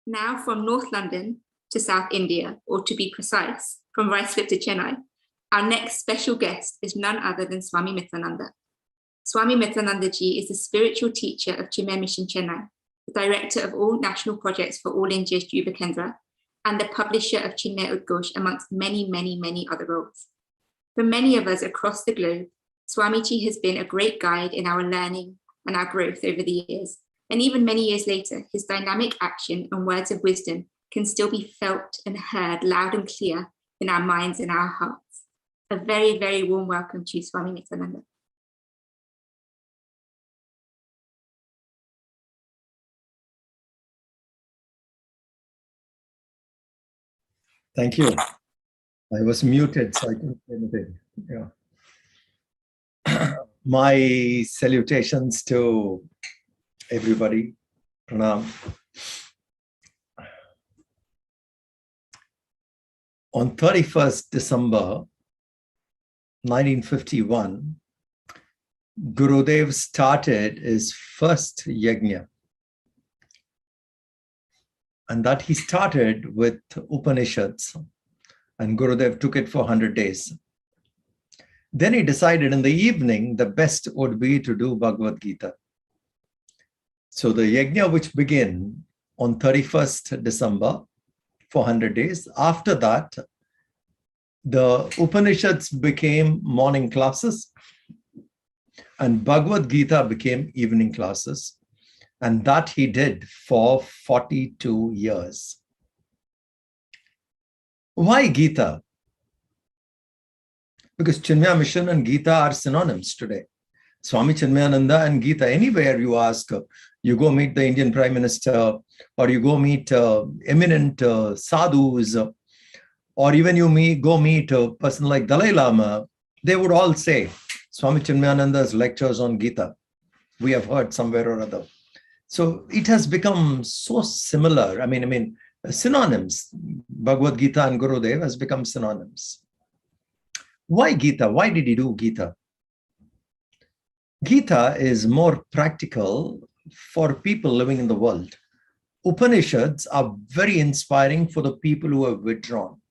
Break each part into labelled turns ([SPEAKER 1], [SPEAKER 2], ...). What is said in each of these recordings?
[SPEAKER 1] Now from North London to South India, or to be precise, from Ruislip to Chennai, our next special guest is none other than Swami Mitrananda. Swami Mitrananda ji is the spiritual teacher of Chinmaya Mission Chennai, the director of all national projects for All India's Yuva Kendra, and the publisher of Chinmaya Udghosh, amongst many, many, many other roles. For many of us across the globe, Swamiji has been a great guide in our learning and our growth over the years. And even many years later, his dynamic action and words of wisdom can still be felt and heard loud and clear in our minds and our hearts. A very, very warm welcome to you, Swami Mitrananda.
[SPEAKER 2] Thank you. I was muted, so I couldn't say anything. Yeah. My salutations to everybody. Pranam. On 31st December 1951, Gurudev started his first yajna. And that he started with Upanishads, and Gurudev took it for 100 days. Then he decided in the evening the best would be to do Bhagavad Gita. So the yajna, which began on 31st December for 100 days, after that, the Upanishads became morning classes and Bhagavad Gita became evening classes. And that he did for 42 years. Why Gita? Because Chinmaya Mission and Gita are synonyms today. Swami Chinmayananda and Gita, anywhere you ask, you go meet the Indian Prime Minister, or you go meet eminent sadhus, or even you go meet a person like Dalai Lama, they would all say, Swami Chinmayananda's lectures on Gita. We have heard somewhere or other. So it has become so similar. I mean, synonyms. Bhagavad Gita and Gurudev has become synonyms. Why Gita? Why did he do Gita? Gita is more practical for people living in the world. Upanishads are very inspiring for the people who have withdrawn.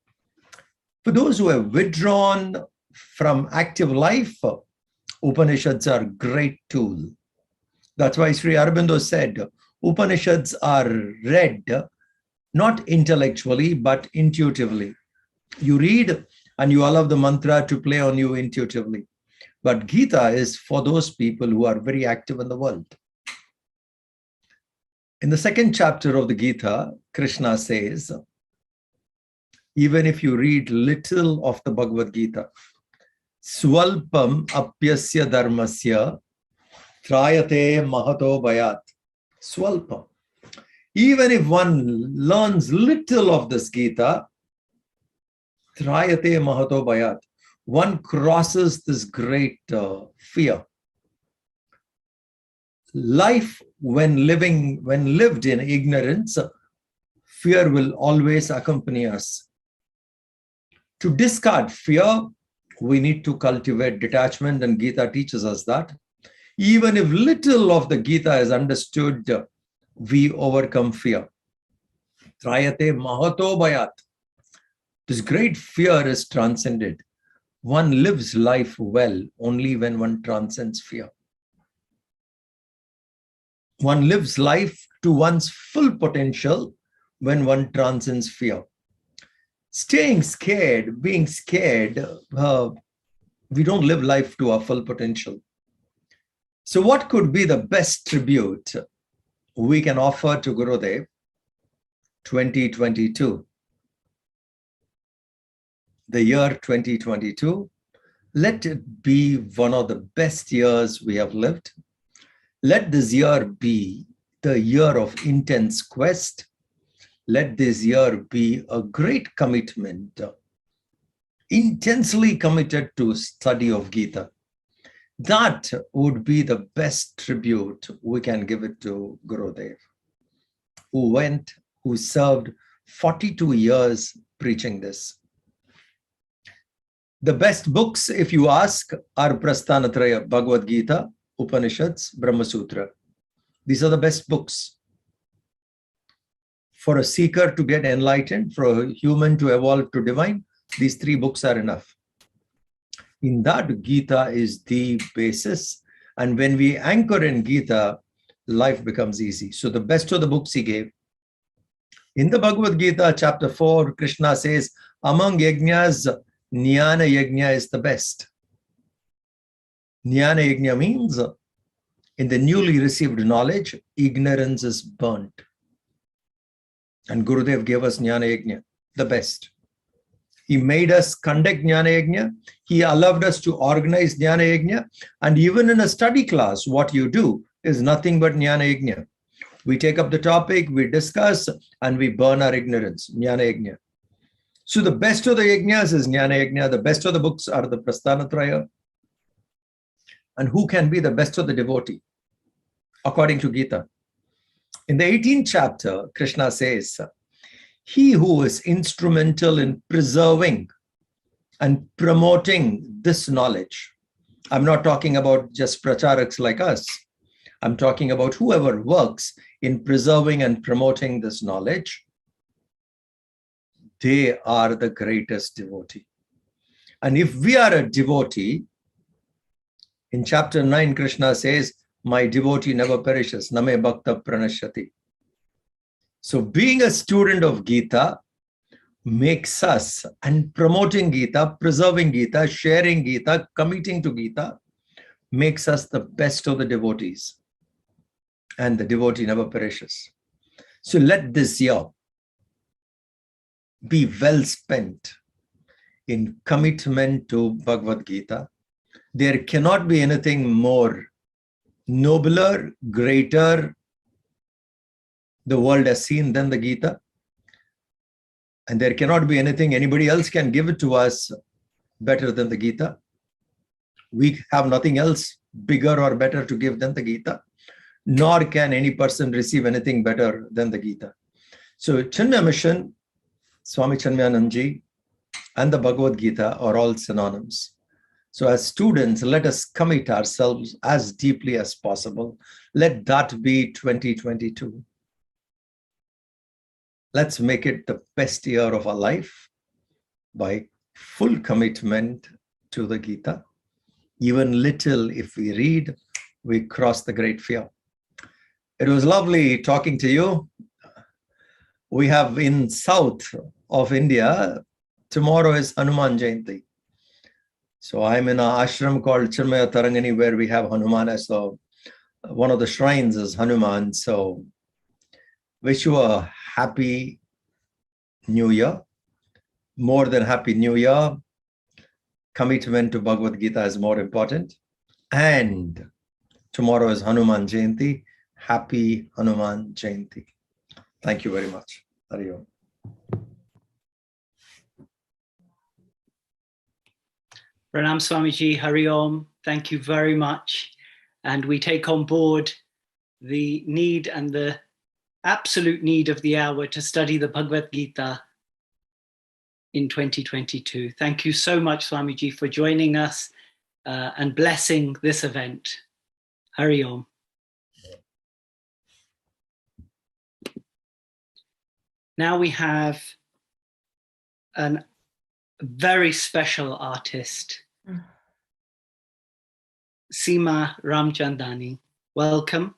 [SPEAKER 2] For those who have withdrawn from active life, Upanishads are a great tool. That's why Sri Aurobindo said, Upanishads are read not intellectually, but intuitively. You read and you allow the mantra to play on you intuitively. But Gita is for those people who are very active in the world. In the second chapter of the Gita, Krishna says, even if you read little of the Bhagavad Gita, Swalpam apyasya dharmasya Trayate mahato bayat. Swalpa. Even if one learns little of this Gita, Trayate mahato bayat, one crosses this great fear. Life, when lived in ignorance, fear will always accompany us. To discard fear, we need to cultivate detachment, and Gita teaches us that. Even if little of the Gita is understood, we overcome fear. Trayate mahato bayat. This great fear is transcended. One lives life well only when one transcends fear. One lives life to one's full potential when one transcends fear. Staying scared, being scared, we don't live life to our full potential. So what could be the best tribute we can offer to Gurudev 2022? The year 2022, let it be one of the best years we have lived. Let this year be the year of intense quest. Let this year be a great commitment, intensely committed to study of Gita. That would be the best tribute we can give it to Gurudev, who served 42 years preaching this. The best books, if you ask, are Prasthanatraya, Bhagavad Gita, Upanishads, Brahma Sutra. These are the best books. For a seeker to get enlightened, for a human to evolve to divine, these 3 books are enough. In that, Gita is the basis. And when we anchor in Gita, life becomes easy. So the best of the books he gave. In the Bhagavad Gita, chapter 4, Krishna says, among yajnas, Jnana Yajna is the best. Jnana Yajna means in the newly received knowledge, ignorance is burnt. And Gurudev gave us Jnana Yajna, the best. He made us conduct Jnana Yajna. He allowed us to organize Jnana Yajna. And even in a study class, what you do is nothing but Jnana Yajna. We take up the topic, we discuss, and we burn our ignorance, Jnana Yajna. So the best of the yajnas is Jnana Yajna. The best of the books are the Prasthanatraya. And who can be the best of the devotee? According to Gita. In the 18th chapter, Krishna says, he who is instrumental in preserving and promoting this knowledge. I'm not talking about just pracharaks like us. I'm talking about whoever works in preserving and promoting this knowledge. They are the greatest devotee. And if we are a devotee, in chapter 9, Krishna says, my devotee never perishes. Name bhakta pranashyati. So being a student of Gita makes us, and promoting Gita, preserving Gita, sharing Gita, committing to Gita, makes us the best of the devotees. And the devotee never perishes. So let this year be well spent in commitment to Bhagavad Gita. There cannot be anything more nobler, greater the world has seen than the Gita. And there cannot be anything anybody else can give it to us better than the Gita. We have nothing else bigger or better to give than the Gita, nor can any person receive anything better than the Gita. So Chinmaya Mission, Swami Chinmayanand and the Bhagavad Gita are all synonyms. So as students, let us commit ourselves as deeply as possible. Let that be 2022. Let's make it the best year of our life by full commitment to the Gita. Even little, if we read, we cross the great fear. It was lovely talking to you. We have in south of India, tomorrow is Hanuman Jayanti. So I'm in an ashram called Chinmaya Tarangani where we have Hanuman. So one of the shrines is Hanuman. So wish you a happy New Year. More than happy New Year. Commitment to Bhagavad Gita is more important. And tomorrow is Hanuman Jayanti. Happy Hanuman Jayanti. Thank you very much. Hari Om.
[SPEAKER 3] Pranam Swamiji, Hari Om. Thank you very much. And we take on board the need and the absolute need of the hour to study the Bhagavad Gita in 2022. Thank you so much, Swamiji, for joining us and blessing this event. Hari Om. Now we have a very special artist, Seema Ramchandani. Welcome.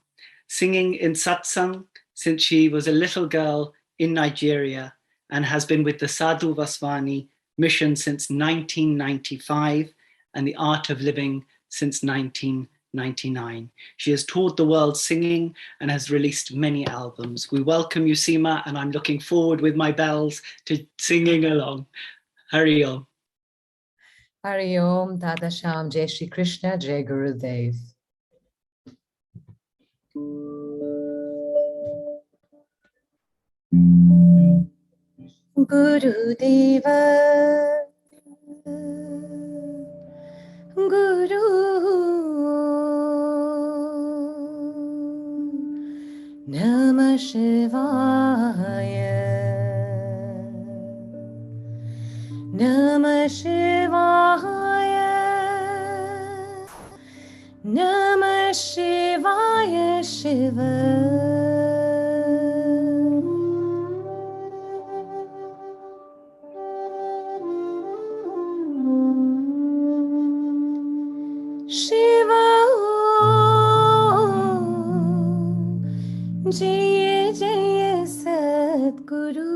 [SPEAKER 3] Singing in satsang since she was a little girl in Nigeria and has been with the Sadhu Vaswani mission since 1995 and the Art of Living since 1999. She has toured the world singing and has released many albums. We welcome you, Seema, and I'm looking forward with my bells to singing along. Hari Om.
[SPEAKER 4] Hari Om, Dada Sham, Jai Shri Krishna, Jai Gurudev. Gurudeva, Guru Namah Shivaya, Namah Shivaya, Namah Shivaya Shiva. Jaya Jaya Sadguru.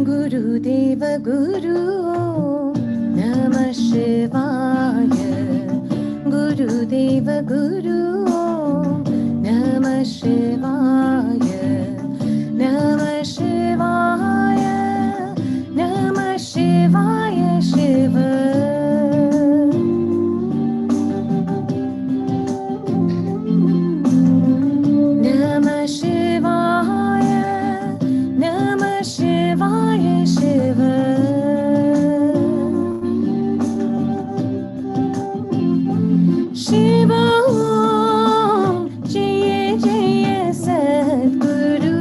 [SPEAKER 4] Guru Deva Guru Namah Shivaya. Guru Deva Guru Namah Shivaya. Namah Shivaya. Namah Shivaya Shiva. Namah Shivaya. Namah Shivaya Shiva. Shiva Om Jaya Jaya Sadguru.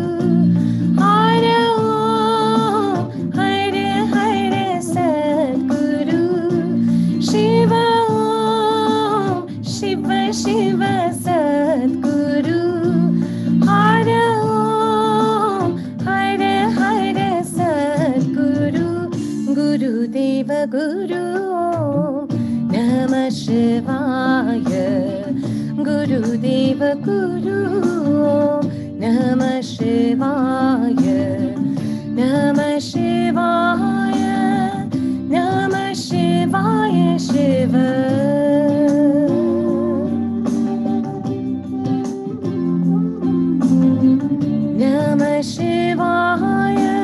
[SPEAKER 4] Hare Om Hare Hare Sadguru. Shiva Om Shiva Shiva Sadguru. Hare Om Hare Hare Sadguru. Guru Deva Guru Namah Shivaya. Guru Deva Guru Namah Shivaya. Namah Shivaya. Namah Shivaya Shiva. Namah Shivaya.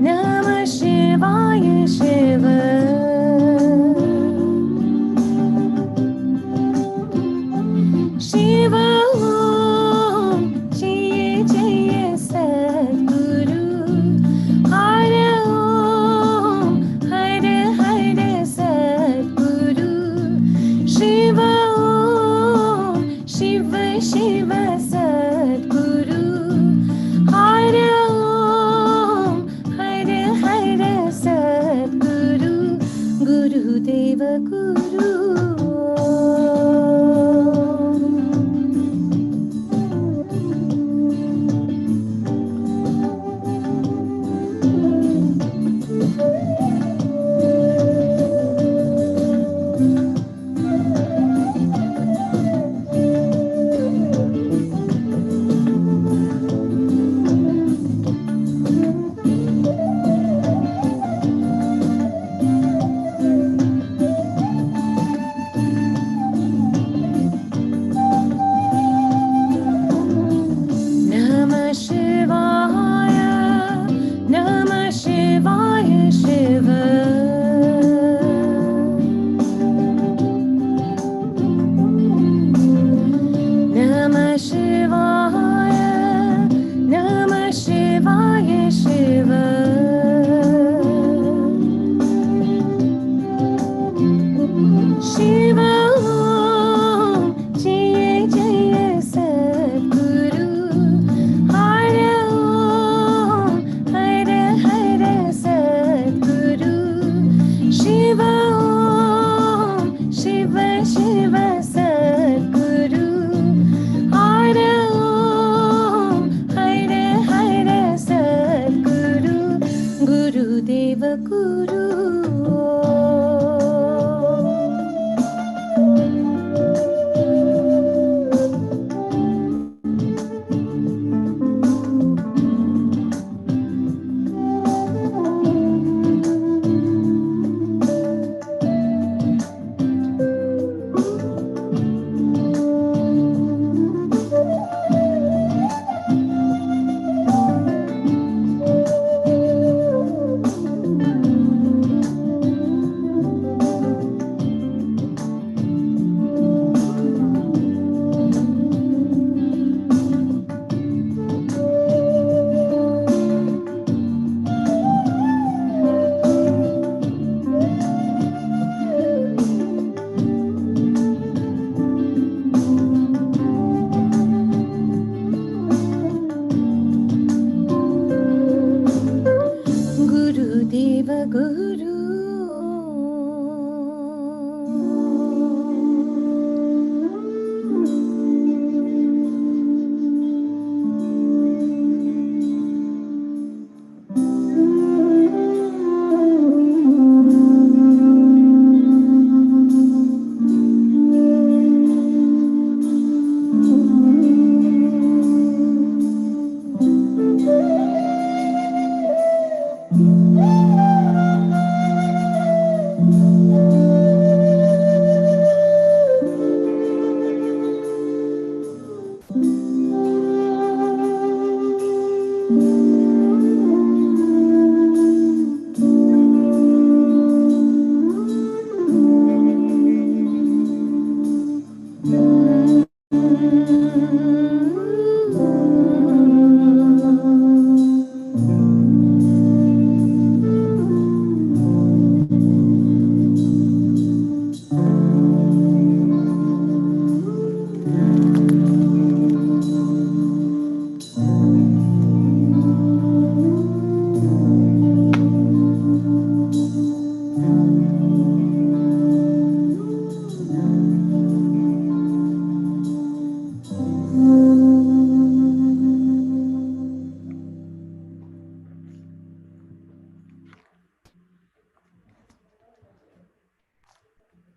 [SPEAKER 4] Namah Shivaya Shiva. Shiva Om Jaya Jaya Sadguru. Hare Om Hare Hare Sadguru. Shiva Om Shiva Shiva Sadguru. Hare Om Hare Hare Sadguru. Guru Deva Guru.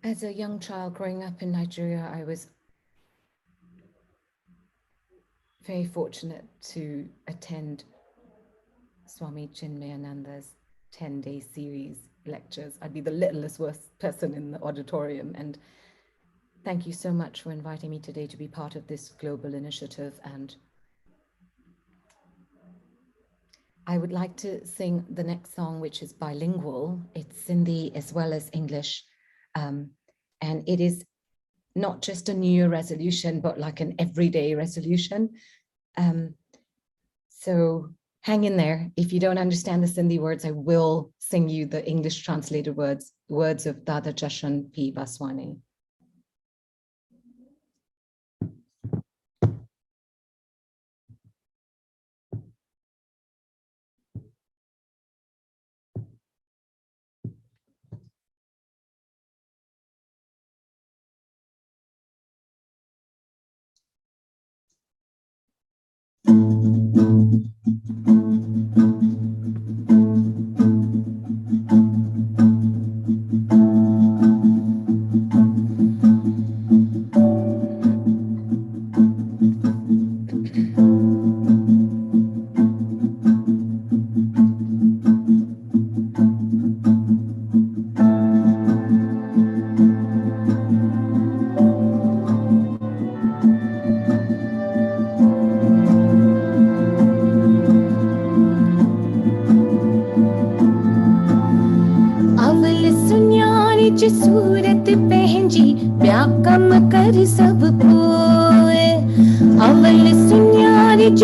[SPEAKER 4] As a young child growing up in Nigeria, I was very fortunate to attend Swami Chinmayananda's 10-day series lectures. I'd be the littlest worst person in the auditorium. And thank you so much for inviting me today to be part of this global initiative. And I would like to sing the next song, which is bilingual. It's Sindhi as well as English. And it is not just a New Year resolution, but like an everyday resolution. So hang in there. If you don't understand the Sindhi words, I will sing you the English translated words of Dada Jashan P. Vaswani.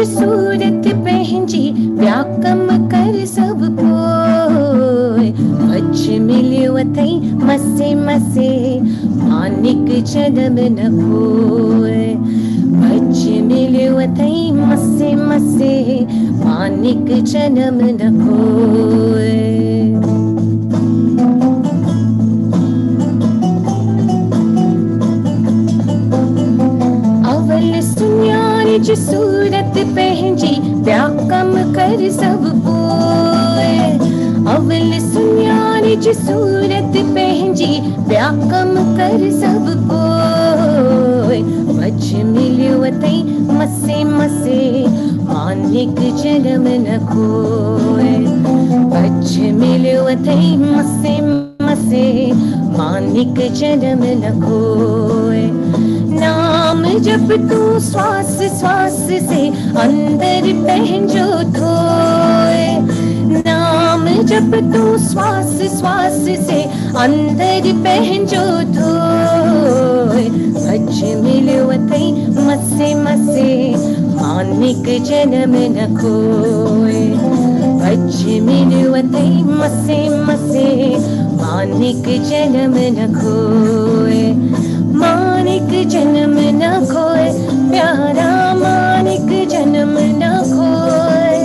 [SPEAKER 4] सूरत पहंजी व्याकम कर सब कोय बच मिलियो थई मसे मसे मानिक जन्म न खोय बच मिलियो थई मसे मसे मानिक जन्म न खोय जी सूरत पहंजी व्याकम कर सब कोय अवल सुन्यारी जी सूरत पहंजी व्याकम कर सब कोय बच मिलियो तई मसे मसे मानिक जन्म न खोय बच मिलियो तई मसे मसे मानिक जन्म न खोय नाम जब तू श्वास श्वास से अंदर पहंजो थोए नाम जब तू श्वास श्वास से अंदर पहंजो थोए बच मिलियो तई मसे मसे मानिक जन्म न खोए बच मिलियो तई मसे मसे मानिक जन्म न खोए मानिक जन्म न खोए प्यारा मानिक जन्म न खोए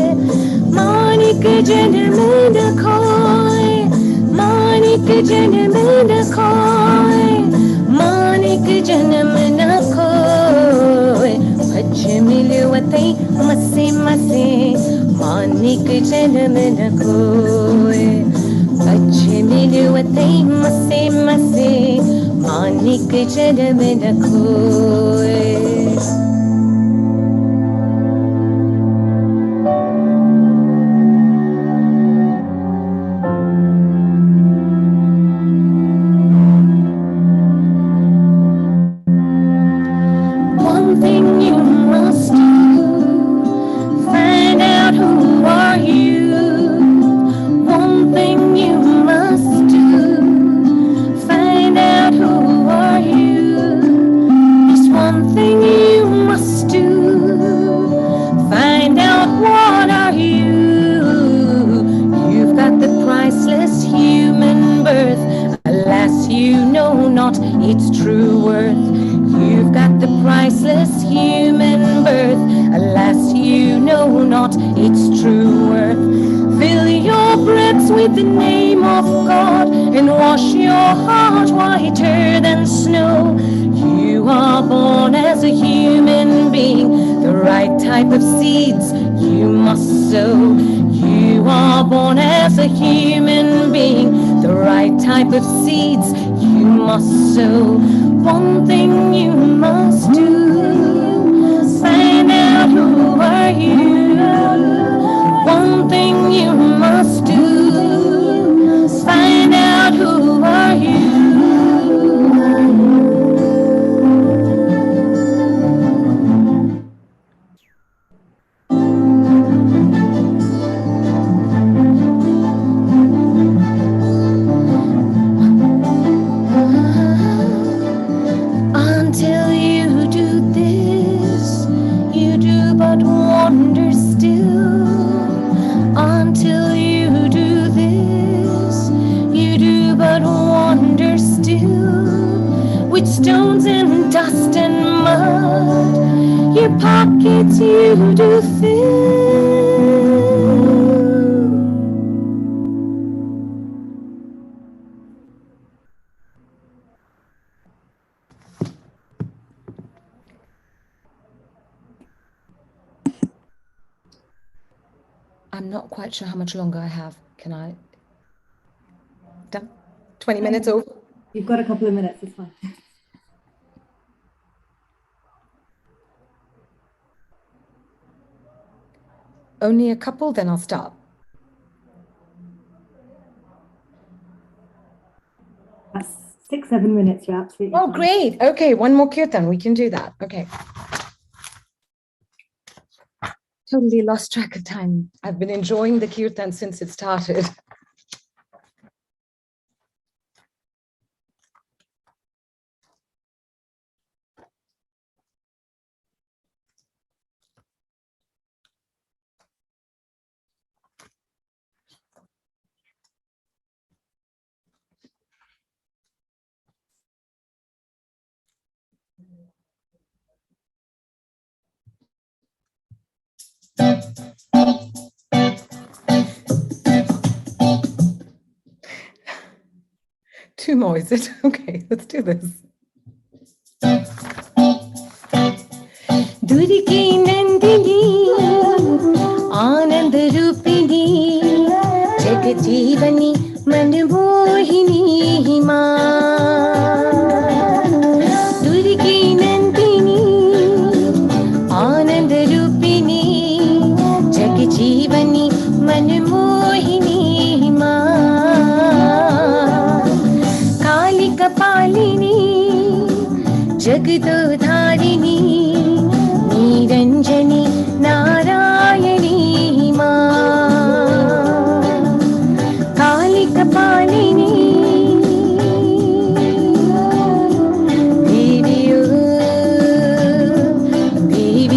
[SPEAKER 4] मानिक जन्म न खोए मानिक जन्म न खोए मानिक जन्म न खोए बच मिलियो तई मसे मसे मानिक जन्म न खोए बच मिलियो तई मसे मसे मानिक जन्म न खोए One thing you must do, find out who are you. One thing you must do, find out who are you. Just one thing you must do, find out what are you. You've got the priceless human birth, alas you know not its true worth. You've got the priceless human birth, alas you know not its true worth. Fill your breaths with the name of God and wash your heart whiter than snow. You are born as a human being, the right type of seeds you must sow. You are born as a human being, the right type of seeds you you must sow. One thing you must do, find out who are you. One thing you must do, find out who are you. Until you do this, you do but wander still. Until you do this, you do but wander still. With stones and dust and mud, your pockets you do fill. I'm not quite sure how much longer I have. Can I? Done? 20 minutes over?
[SPEAKER 5] You've got a couple of minutes, it's fine.
[SPEAKER 4] Only a couple, then I'll stop.
[SPEAKER 5] That's 6-7 minutes, you're absolutely
[SPEAKER 4] Oh,
[SPEAKER 5] fine.
[SPEAKER 4] great. Okay, one more kirtan. We can do that. Okay. Totally lost track of time. I've been enjoying the kirtan since it started. Two more, is it? Okay, let's do this. Duriki Nandini, Anand Rupini, Jagat Jeevani, Manmohini Ma. Duriki Nandini, Anand Rupini, Jagat Jeevani, Manmohini Ma. Kapalini, Jagadodharini, Niranjani, Narayani Ma. Kali Kapalini, Devi Devi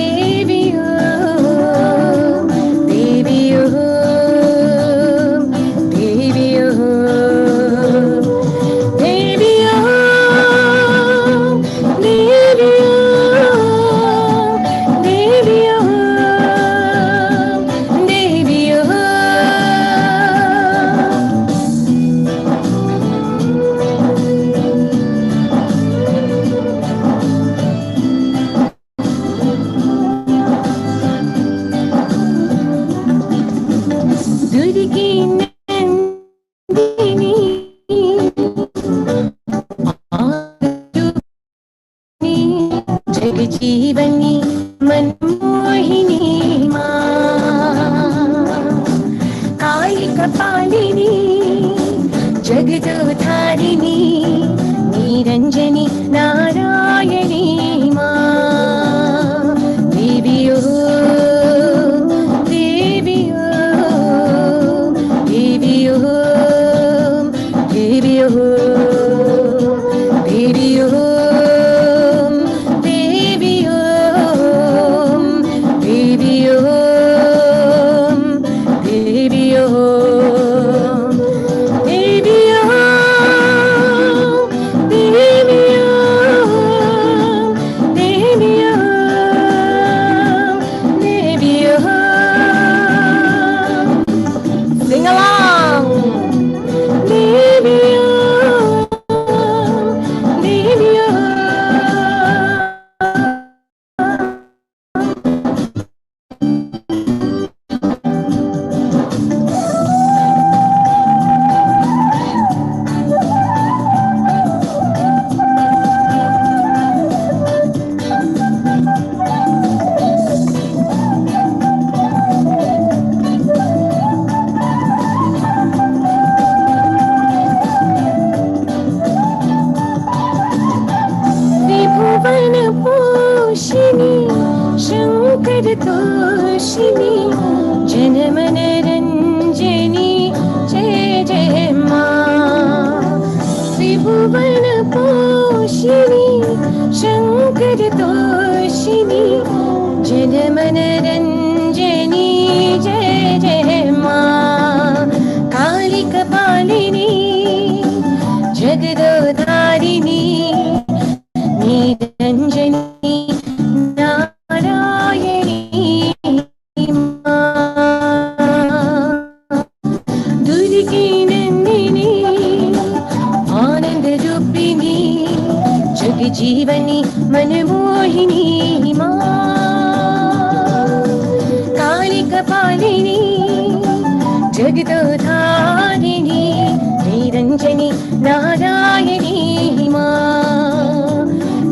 [SPEAKER 4] Devi Devi Kamalini Janamanaranjani Jai Jai Ma Kali Kapalini Jagadodharini Niranjani Narayani Ma Durgi Nandini Anand Rupini Jag Jeevani Manmohini Ma Kali Kapalini Jagadodharini Niranjani Narayani Ma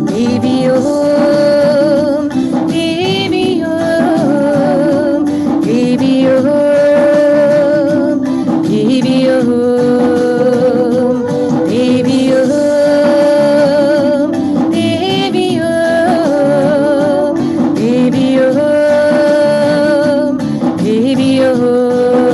[SPEAKER 4] Devi Om Devi Om Devi Om Devi Om Devi Om Devi Om Devi Om Devi Om Devi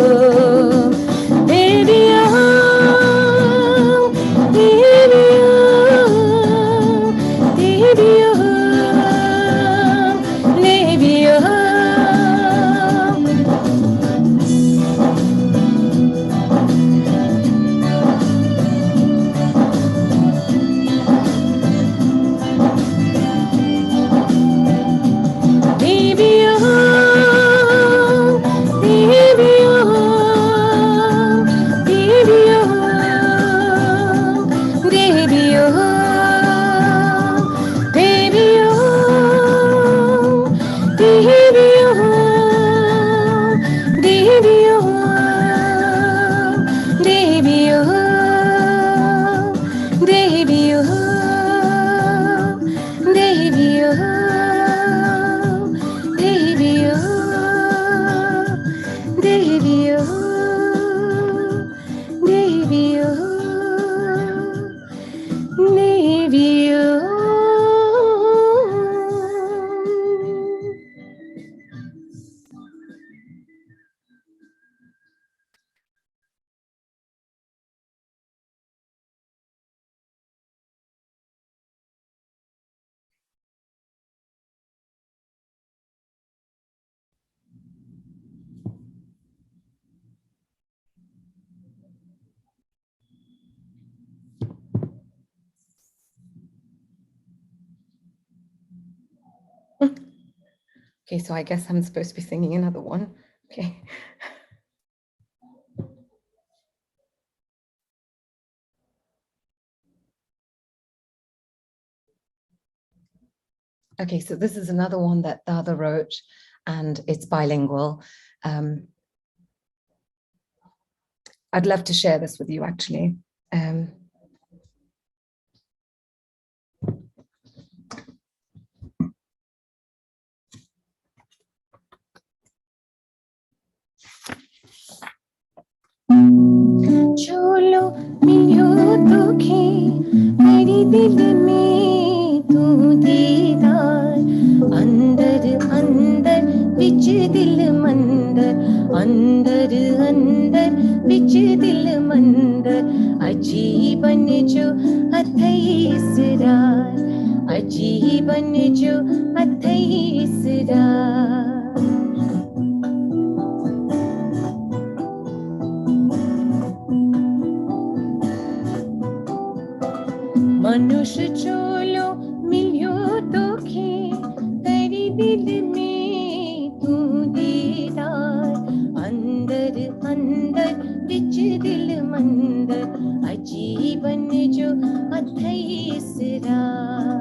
[SPEAKER 4] Okay, so I guess I'm supposed to be singing another one. Okay. Okay, so this is another one that Dada wrote, and it's bilingual. I'd love to share this with you, actually. चोलो मिलो दुखी मेरी दिल में तू दीदार अंदर अंदर विच दिल मंदर अंदर अंदर विच दिल मंदर अजीबन जो अथई इसरार अजीबन जो अथई इसरार मनुष्य चोलो मिलियो दुखी तेरी दिल में तू दीदार अंदर अंदर विच दिल मंदर अजीबन जो अथई इसरार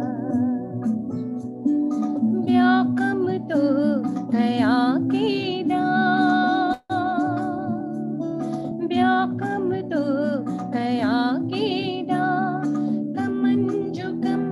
[SPEAKER 4] व्याकम तो कया केदा व्याकम तो कया केदा कमन जो कम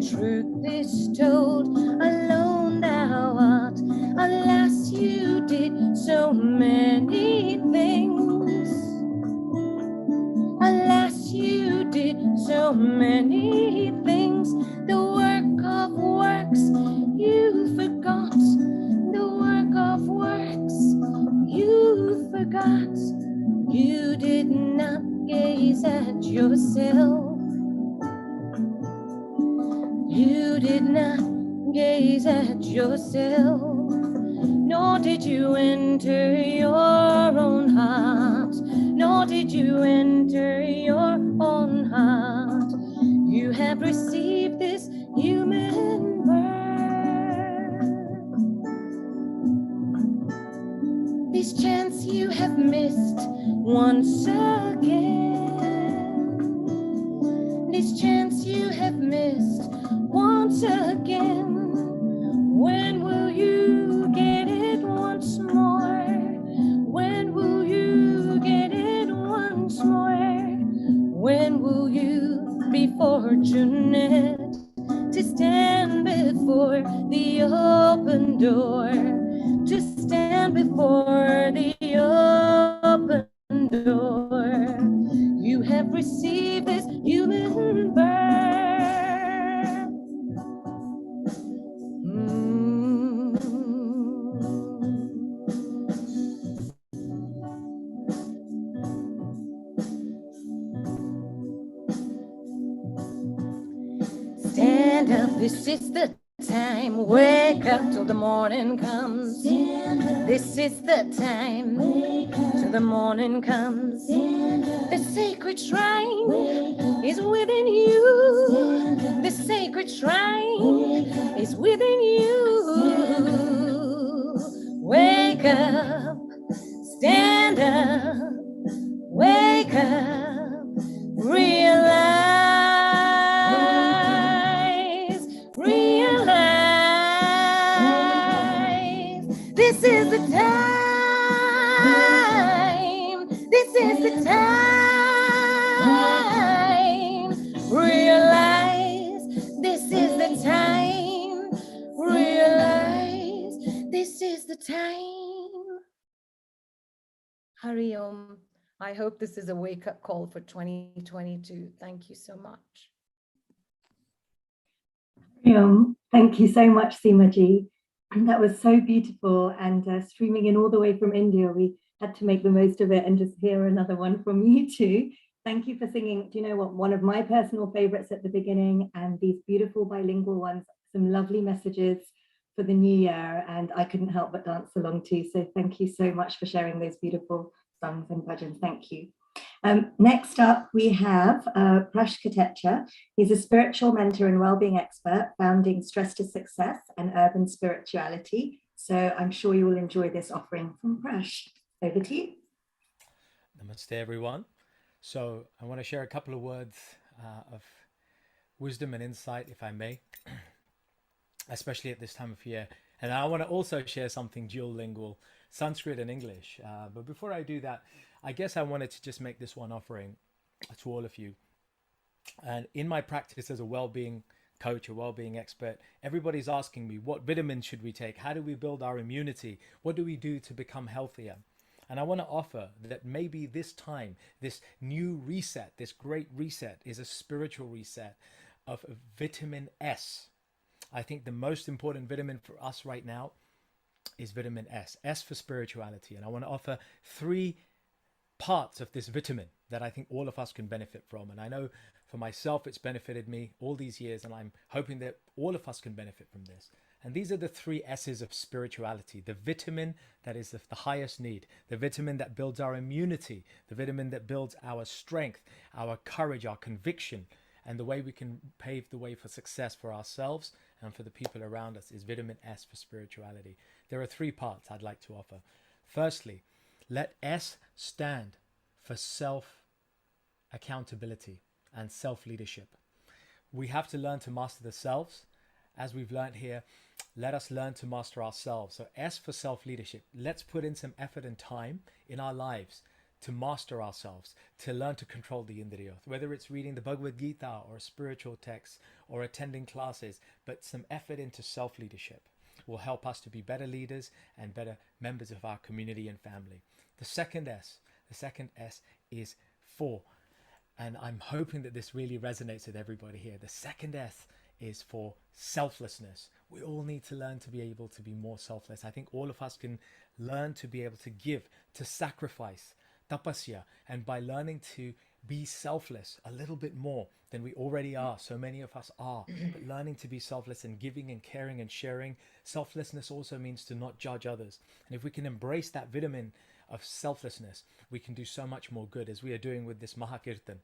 [SPEAKER 4] truth is told, alone thou art. Alas, you did so many things. Alas, you did so many things. The work of works you forgot. The work of works you forgot. You did not gaze at yourself. You did not gaze at yourself, nor did you enter your own heart, nor did you enter your own heart. You have received this human birth. This chance you have missed once again. This chance you have missed once again. When will you get it once more? When will you get it once more? When will you be fortunate to stand before the open door? To stand before the open door. You have received this human birth. Stand up, this is the time. Wake up till the morning comes. This is the time till the morning comes. The sacred shrine is within you. The sacred shrine is within you. Wake up, stand up, wake up, realize, realize. This is the time. This is the time. Realize. This is the time. Realize. This is the time. Hari Om. I hope this is a wake-up call for 2022. Thank you so much.
[SPEAKER 5] Thank you so much, Seema ji. That was so beautiful, and streaming in all the way from India, we had to make the most of it and just hear another one from you too. Thank you for singing. Do you know what? One of my personal favorites at the beginning, and these beautiful bilingual ones, some lovely messages for the new year, and I couldn't help but dance along too. So thank you so much for sharing those beautiful songs and bhajans. Thank you. Next up, we have Prash Kotecha. He's a spiritual mentor and well-being expert, founding Stress to Success and Urban Spirituality. So I'm sure you will enjoy this offering from Prash. Over to you.
[SPEAKER 6] Namaste, everyone. So I want to share a couple of words of wisdom and insight, if I may, especially at this time of year. And I want to also share something dual lingual, Sanskrit and English. But before I do that, I guess I wanted to just make this one offering to all of you. And in my practice as a well-being coach, a well-being expert, everybody's asking me, what vitamins should we take? How do we build our immunity? What do we do to become healthier? And I want to offer that maybe this time, this new reset, this great reset is a spiritual reset of vitamin S. I think the most important vitamin for us right now is vitamin S. S for spirituality. And I want to offer 3 parts of this vitamin that I think all of us can benefit from. And I know for myself, it's benefited me all these years, and I'm hoping that all of us can benefit from this. And these are the 3 S's of spirituality: the vitamin that is of the highest need, the vitamin that builds our immunity, the vitamin that builds our strength, our courage, our conviction, and the way we can pave the way for success for ourselves and for the people around us is vitamin S for spirituality. There are 3 parts I'd like to offer. Firstly, let S stand for self-accountability and self-leadership. We have to learn to master the selves. As we've learned here, let us learn to master ourselves. So S for self-leadership. Let's put in some effort and time in our lives to master ourselves, to learn to control the indriya, whether it's reading the Bhagavad Gita or spiritual texts or attending classes, but some effort into self-leadership will help us to be better leaders and better members of our community and family. The second S is for, and I'm hoping that this really resonates with everybody here. The second S is for selflessness. We all need to learn to be able to be more selfless. I think all of us can learn to be able to give, to sacrifice, tapasya, and by learning to be selfless a little bit more than we already are, so many of us are, but learning to be selfless and giving and caring and sharing. Selflessness also means to not judge others. And if we can embrace that vitamin of selflessness, we can do so much more good, as we are doing with this Maha Kirtan.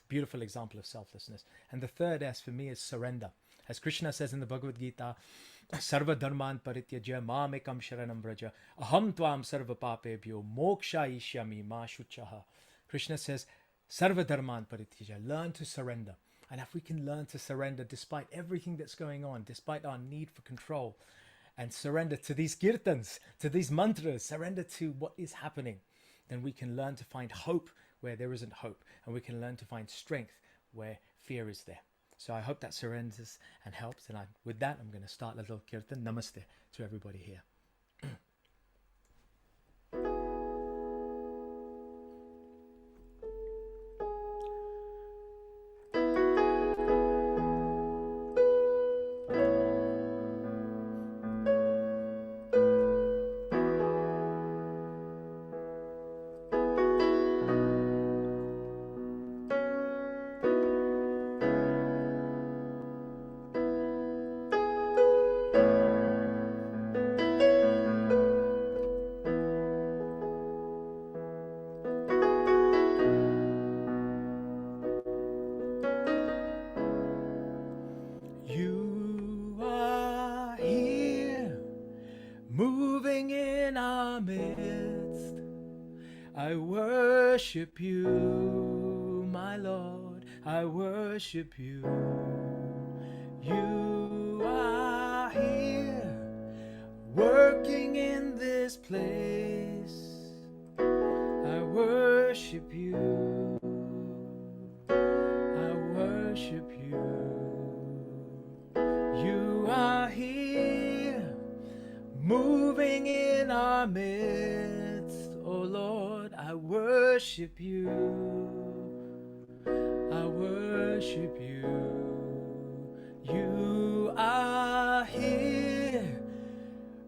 [SPEAKER 6] Beautiful example of selflessness. And the third S for me is surrender. As Krishna says in the Bhagavad Gita, Sarva dharman parityaja mamekam sharanam vraja aham tvam sarva papebhyo mokshayishyami ma shuchaha. Krishna says, Sarva dharman parityaja, learn to surrender. And if we can learn to surrender despite everything that's going on, despite our need for control, and surrender to these kirtans, to these mantras, surrender to what is happening, then we can learn to find hope where there isn't hope, and we can learn to find strength where fear is there. So I hope that surrenders and helps. And with that, I'm going to start a little kirtan. Namaste to everybody here. You are here, moving in our midst. I worship you, my Lord, I worship you. You are here, working in this place. I worship you, I worship you. You are here, moving in our midst. Oh Lord, I worship you, I worship you. You are here,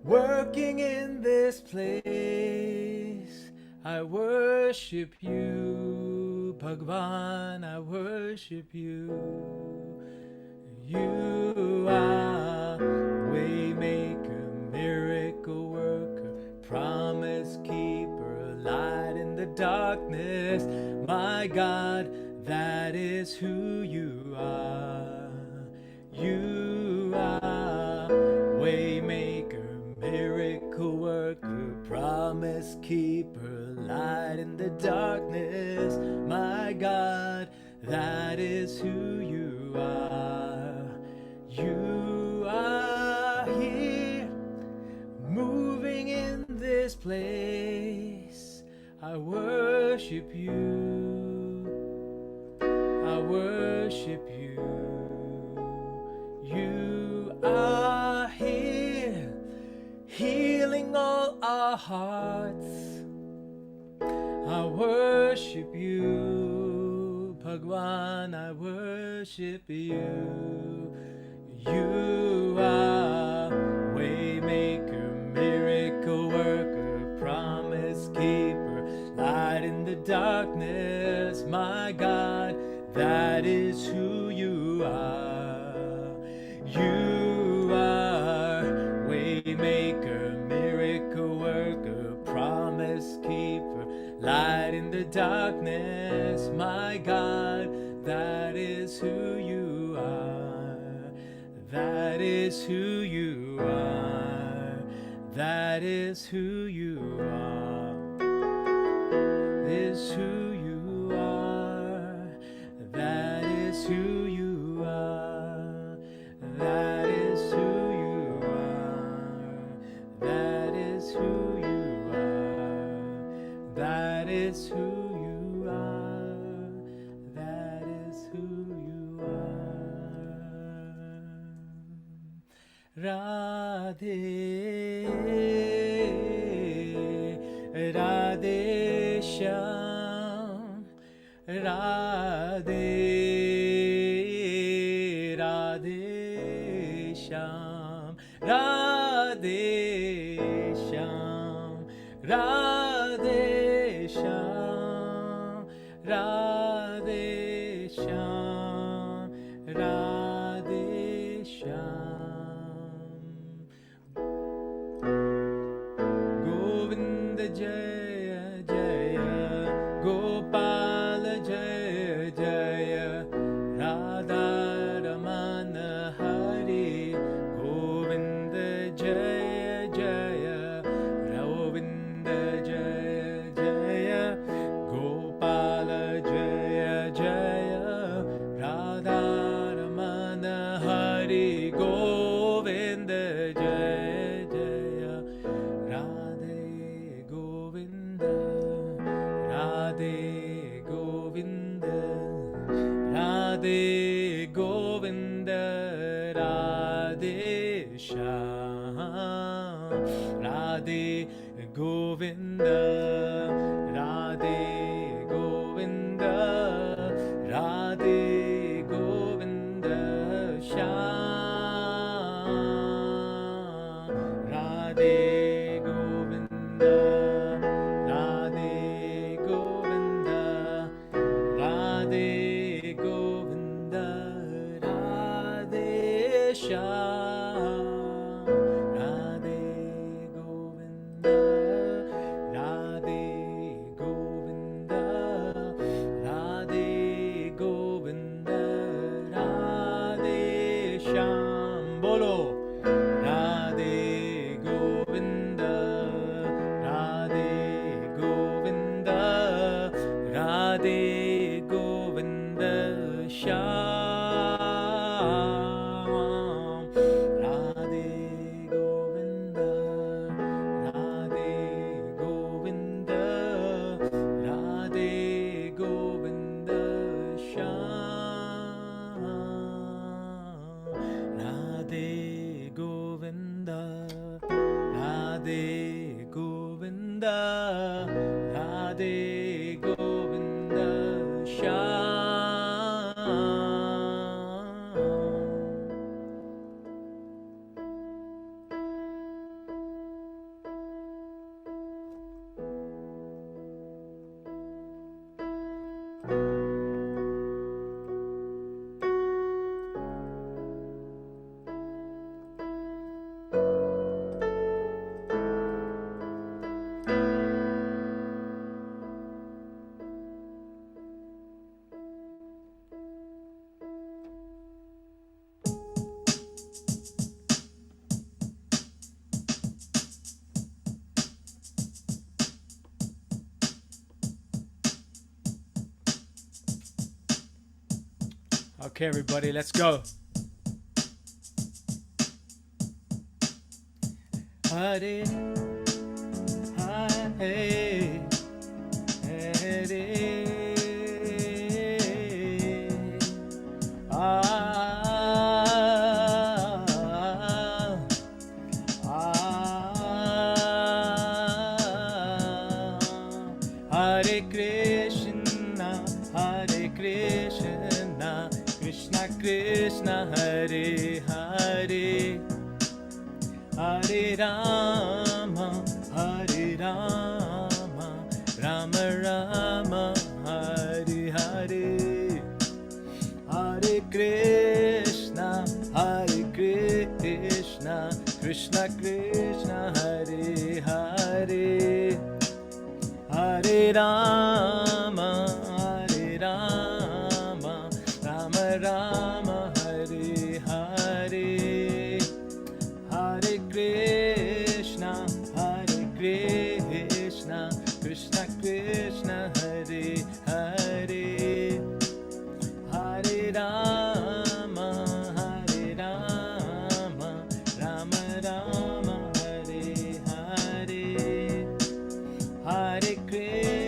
[SPEAKER 6] working in this place. I worship you, Bhagwan, I worship you. You are waymaker, miracle worker, promise keeper, light in the darkness. My God, that is who you are. You are waymaker, miracle worker, promise keeper, light in the darkness. My God, that is who you are. You are here, moving in this place. I worship you, I worship you. You are here, healing all our hearts. I worship you, Bhagwan, I worship you. You are waymaker, miracle worker, promise keeper, light in the darkness. My God, that is who you are. You are waymaker, miracle worker, promise keeper, light in the darkness. My God, that is who you are. That is who you are. That is who you are. Is who you are. That is who you are. That is who you are. That is who you are. That is who you are. That is who you are. Radhe, Radhe Shyam, Radhe, Radhe Shyam, Radhe Shyam, Radhe Shyam, Radhe Shyam, Radhe Shyam. Govinda Jaya Jaya, Gopala Jaya Jaya, Radha Ramana Hari. Govinda Jaya Jaya, Govinda Jaya Jaya, Gopala Jaya Jaya, Radha Ramana Hari. Govinda Jaya Jaya, Radhe Govinda, Radhe Govinda, Radhe Govinda, Radhe Shyam, Radhe Govinda, Radhe Govinda, Radhe Govinda Shyam, Radhe Govinda, Radhe Govinda, Radhe Govinda, Radhe Shyam, Radhe Govinda, Radhe Govinda, Radhe Govinda, Radhe Shyam. Bolo Radhe Govinda, Radhe Govinda, Radhe Govinda Shyam, Radhe Govinda, Radhe Govinda, Radhe Govinda Shyam, Radhe Govinda, Radhe Govinda, Radhe Govinda Shyam. Okay, everybody, let's go. Hare, Hare, Hare, Hare Krishna, Hare Krishna, Krishna Krishna, Hare Hare, Hare Rama, Hare Rama, Rama Rama, Hare Hare, Hare Krishna, Hare Krishna, Krishna Krishna, Hare Hare, Hare Rama, Hare Rama, Rama Rama, Hare Hare, Hare Krishna, Hare Krishna, Krishna Krishna, Hare Hare, Hare Rama, Hare Rama, Rama Rama, Hare Hare, Hare Krishna.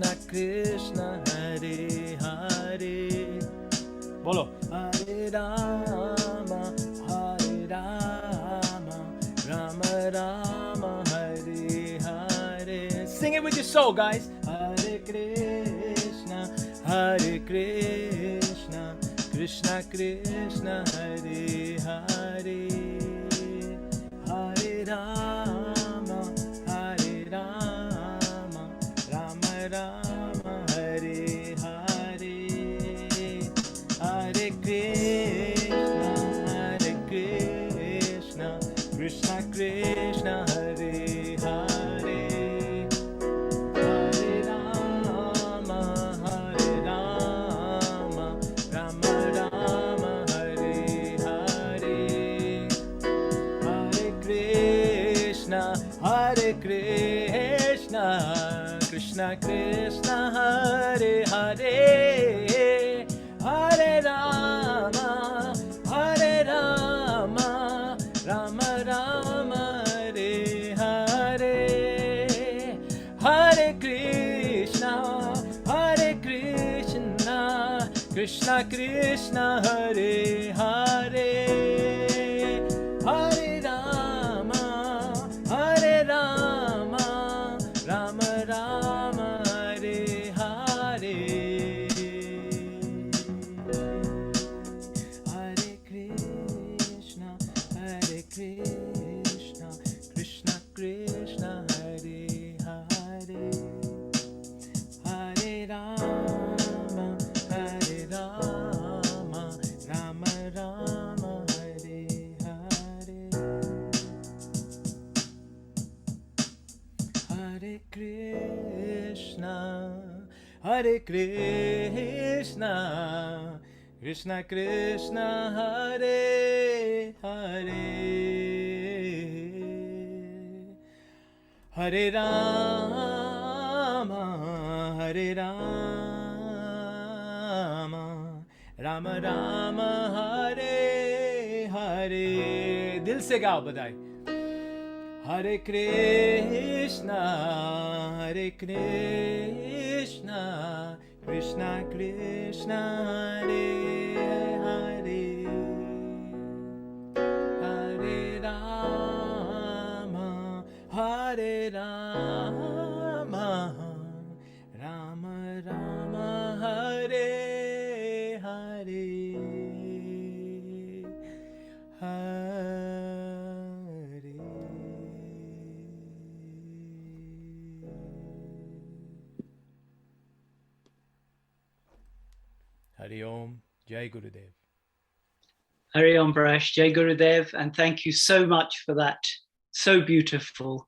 [SPEAKER 6] Krishna Krishna Hare Hare. Bolo. Hare Rama Rama Rama Hare Hare. Sing it with your soul, guys. Hare Krishna Krishna Krishna Hare Hare. Hare Rama Rama Rama Hare Hare. Hare Krishna Krishna Krishna Hare Hare. Hare Rama Rama Rama Hare Hare. Hare Krishna Krishna Krishna Hare Hare. Hare Rama Rama Rama Hare Hare. Hare Krishna Krishna Krishna Hare Hare. Hare Rama Rama Rama Hare Hare. Hare Krishna Krishna Krishna Hare Hare. Hare Rama Rama Rama Hare Hare. Hare Krishna Krishna Krishna Hare Hare. Hare Rama Rama Rama Hare Hare. दिल से गाओ बधाई. Hare Krishna Krishna Krishna Hare Hare. Hare Rama Rama Rama Hare Hare. Hari Om, Jai Gurudev.
[SPEAKER 3] Hari Om Prash, Jai Gurudev, and thank you so much for that. So beautiful,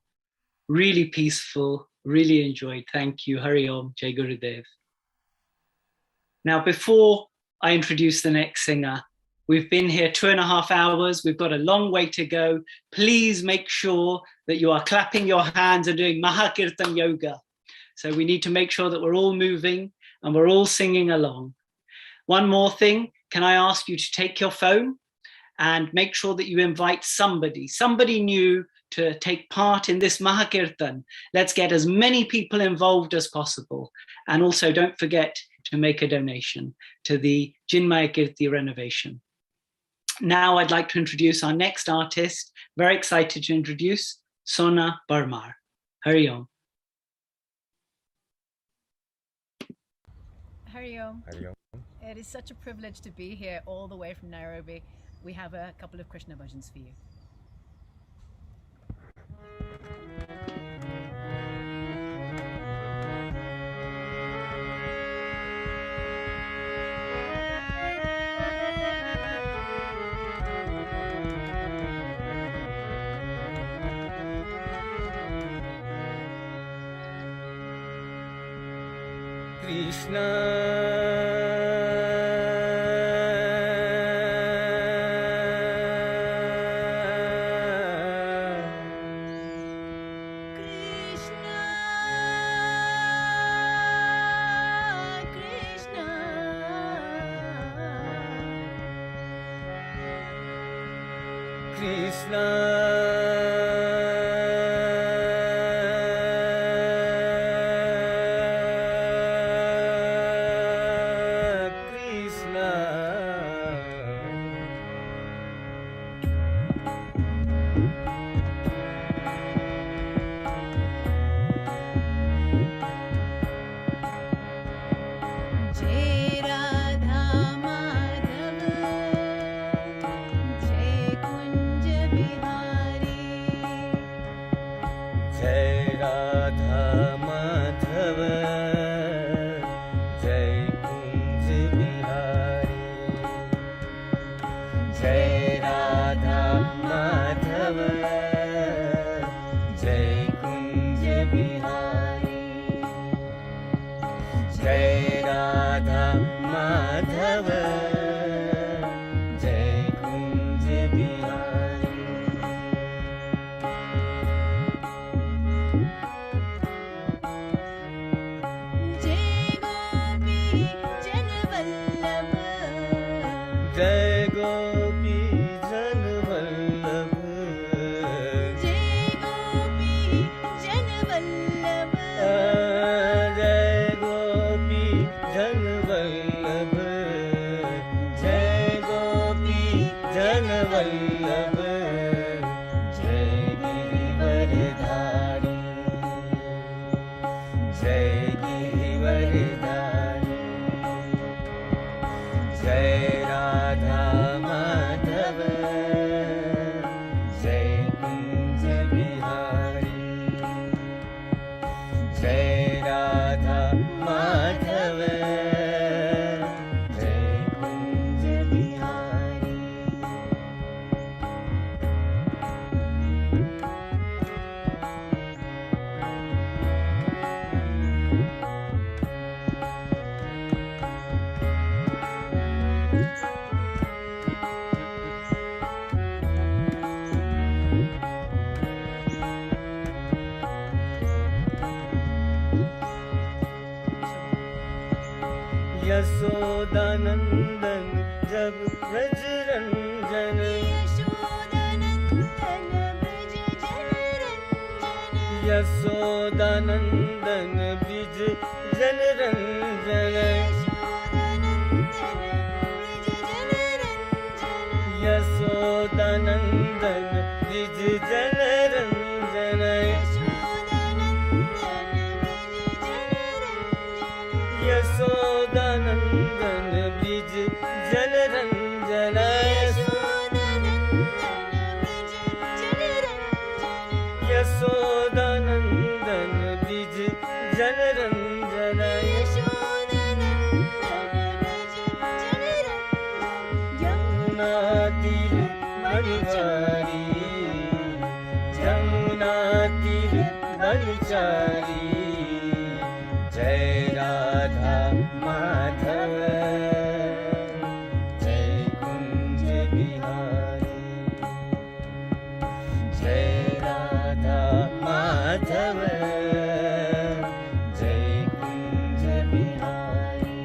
[SPEAKER 3] really peaceful, really enjoyed. Thank you. Hari Om, Jai Gurudev. Now, before I introduce the next singer, we've been here 2.5 hours. We've got a long way to go. Please make sure that you are clapping your hands and doing Maha Kirtan yoga. So we need to make sure that we're all moving and we're all singing along. One more thing, can I ask you to take your phone and make sure that you invite somebody new to take part in this Maha Kirtan. Let's get as many people involved as possible. And also don't forget to make a donation to the Chinmaya Kirti renovation. Now I'd like to introduce our next artist. Very excited to introduce Sona Parmar. Hari Om.
[SPEAKER 7] Hari Om.
[SPEAKER 2] Hari Om.
[SPEAKER 7] It is such a privilege to be here all the way from Nairobi. We have a couple of Krishna bhajans for you.
[SPEAKER 6] Krishna.
[SPEAKER 8] जय राधा माधव जय कुंज बिहारी जय राधा माधव जय कुंज बिहारी
[SPEAKER 9] जय गोपी जन वल्लभ
[SPEAKER 8] जय गोपी जन वल्लभ
[SPEAKER 9] जय गोपी जन वल्लभ
[SPEAKER 8] जय गोपी जन वल्लभ जय गोपी जन वल्लभ जय गिरिवरधारी जय गिरिवरधारी जय राधा माधव जय कुंज बिहारी जय राधा माधव जय कुंज बिहारी यशोदानंदन जब ब्रज रंजन
[SPEAKER 9] यशोदानंदन ब्रज जनरंजन
[SPEAKER 8] यशोदानंदन ब्रिज जन रंजन
[SPEAKER 9] यशोदानंदन ब्रज जनरंजन
[SPEAKER 8] यशोदानंदन ब्रिज जन रंजन यशोदानंदन ब्रिज जन रंजन यमुना तीर बनचारी यमुना तीर बनचारी जय राधा माधव जय कुंज बिहारी जय राधा माधव जय कुंज बिहारी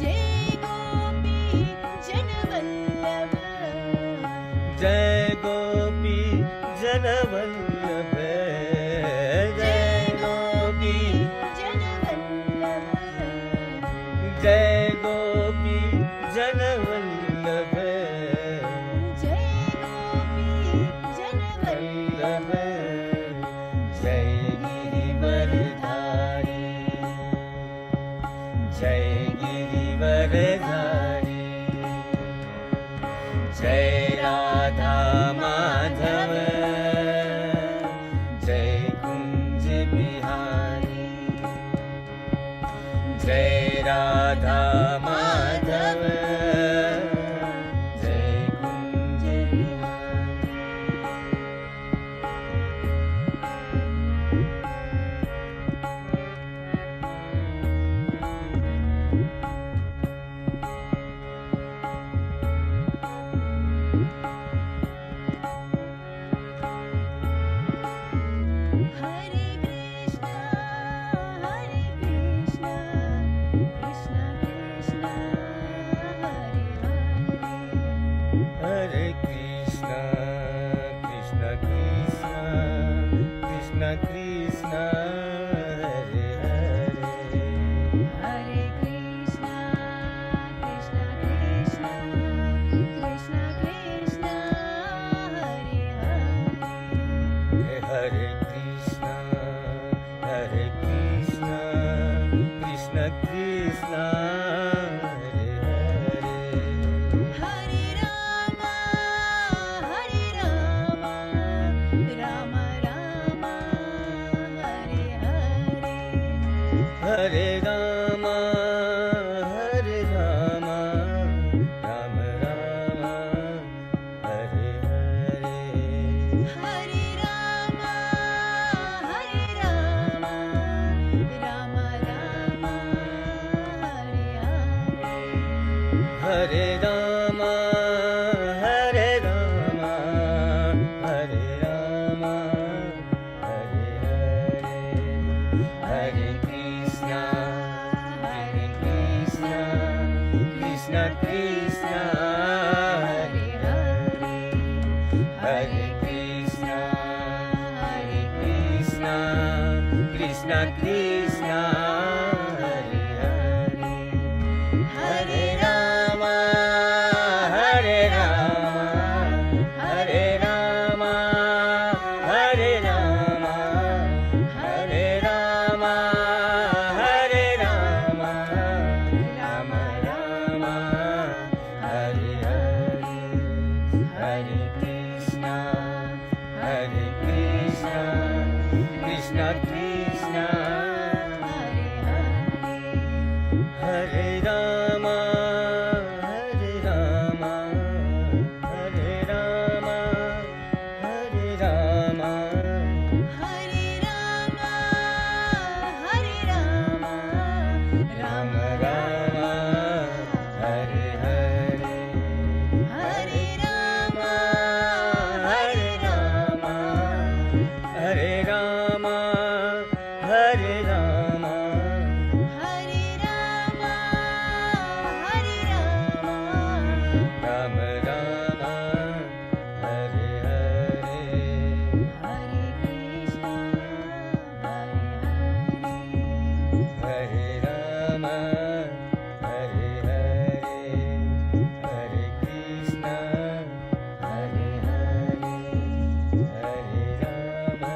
[SPEAKER 9] जय गोपी जन वल्लभ
[SPEAKER 8] जय गोपी जन वल्लभ जय गोपी
[SPEAKER 9] जन वल्लभ
[SPEAKER 8] जय गोपी जन वल्लभ
[SPEAKER 9] जय गोपी जन
[SPEAKER 8] वल्लभ जय गिरिवरधारी जय गिरिवरधारी जय राधा माधव जय कुंज बिहारी जय राधा माधव जय Kunj Bihari Krishna Hare Rama Hare Rama Hare Rama Hare Rama Hare Rama Hare Rama Rama Rama Hare Hare Hare Krishna Krishna Krishna Hare Hare Hare Rama Hare Rama Hare Rama Hare Rama
[SPEAKER 9] Hare Rama Hare Rama
[SPEAKER 8] Rama Rama Hare Hare
[SPEAKER 9] Hare Rama
[SPEAKER 8] Hare Rama Hare Rama Hare Rama
[SPEAKER 9] Hare Rama Hare Rama
[SPEAKER 8] Rama Rama Hare Hare
[SPEAKER 9] Hare Krishna
[SPEAKER 8] Hare Rama Hare Hare Hare Krishna Hare Hare Hare Rama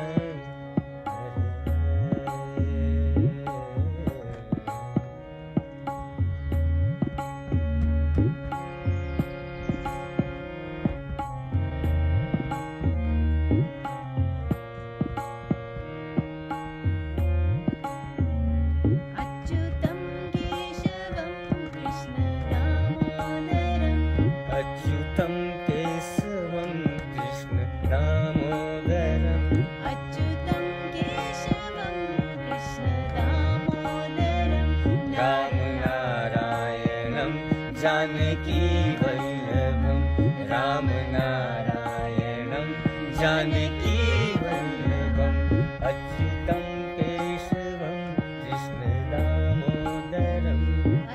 [SPEAKER 9] Achyutam Keshavam Krishna Damodaram
[SPEAKER 8] Achyutam Kesavam Krishna Damodaram
[SPEAKER 9] Achyutam Keshavam Krishna Damodaram
[SPEAKER 8] Ram Narayanam Janaki Vallabham Ram Narayanam Janaki Vallabham Achyutam Kesavam Krishna Damodaram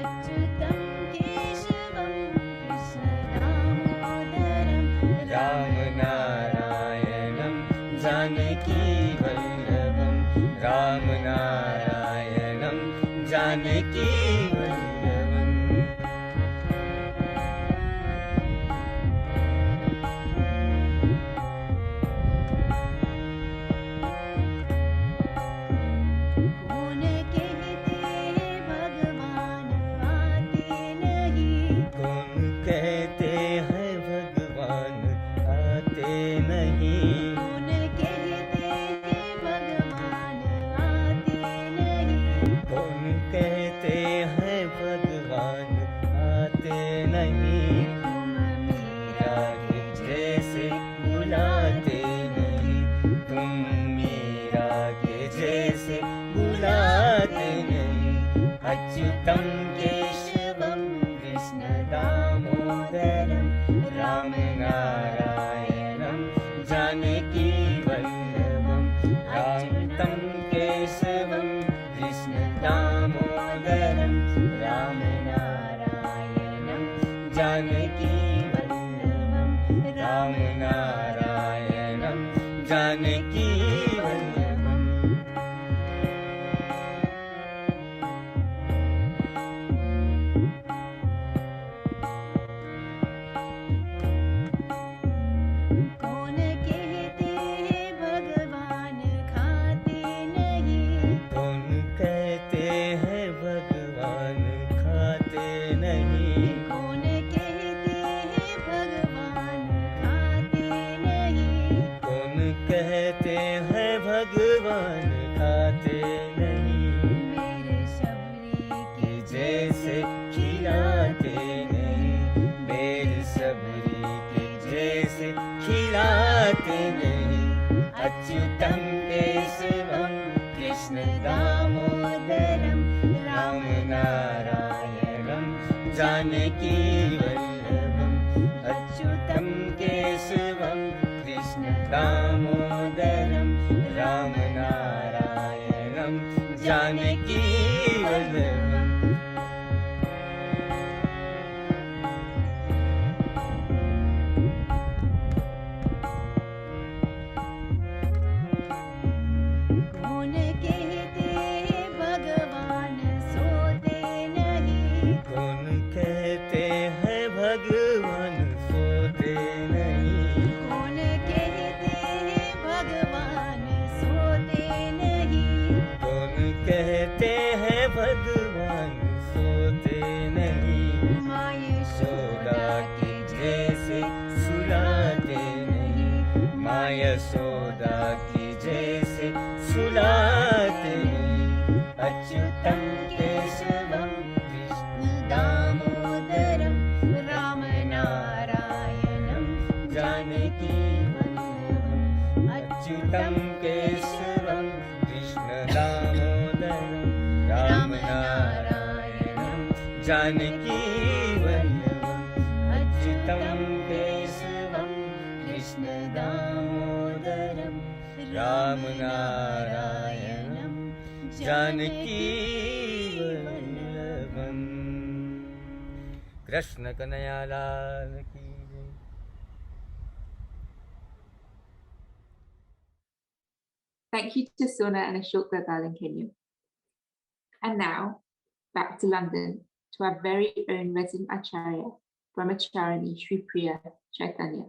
[SPEAKER 9] Achyutam Keshavam Krishna Damodaram
[SPEAKER 8] Ram Narayanam Janaki Vallabham Ram Narayanam Janaki Vallabham
[SPEAKER 9] कौन कहते भगवान आते नहीं
[SPEAKER 8] कौन कहते हैं भगवान आते नहीं
[SPEAKER 9] कौन कहते भगवान आते नहीं
[SPEAKER 8] कौन कहते हैं भगवान आते नहीं
[SPEAKER 9] तुम मीरा
[SPEAKER 8] के जैसे बुलाते नहीं तुम मीरा के जैसे बुलाते नहीं अच्युतम केशवम कृष्ण दामोदरम राम नारायणम जानकी वल्लभम रामतम केशवम कृष्ण दामोदरम राम नारायणम जानकी वल्लभम राम नारायणम जानकी वल्लभम
[SPEAKER 9] कौन कहते भगवान खाते नहीं
[SPEAKER 8] कौन कहते हैं भगवान खाते नहीं
[SPEAKER 9] कौन कहते भगवान खाते नहीं
[SPEAKER 8] कौन कहते हैं भगवान खाते नहीं
[SPEAKER 9] मेरे शबरी
[SPEAKER 8] कि जैसे खिलाते नहीं बेर सबरी के जैसे खिलाते नहीं अच्युतम केशवम कृष्ण दामोदरम राम नारायणम जानकी वल्लभम अच्युतम केशवम कृष्ण दामोदरम राम नारायणम जानकी वल्लभम
[SPEAKER 9] कौन कहते
[SPEAKER 8] यशोदा की जैसे सुलाते नहीं अच्युतम केशवम कृष्ण दामोदरम राम नारायणम जानकी वल्लभम अच्युतम केशवम कृष्ण दामोदरम राम नारायणम जानकी वल्लभम अच्युतम केशवम कृष्ण दामोदरम राम नारायणम जानकी वल्लभम। कृष्ण कन्हैया लाल की जय।
[SPEAKER 1] Thank you to Sona and Ashok Dadal in Kenya. And now, back to London, to our very own resident Acharya, Brahmacharani Shripriya Chaitanya.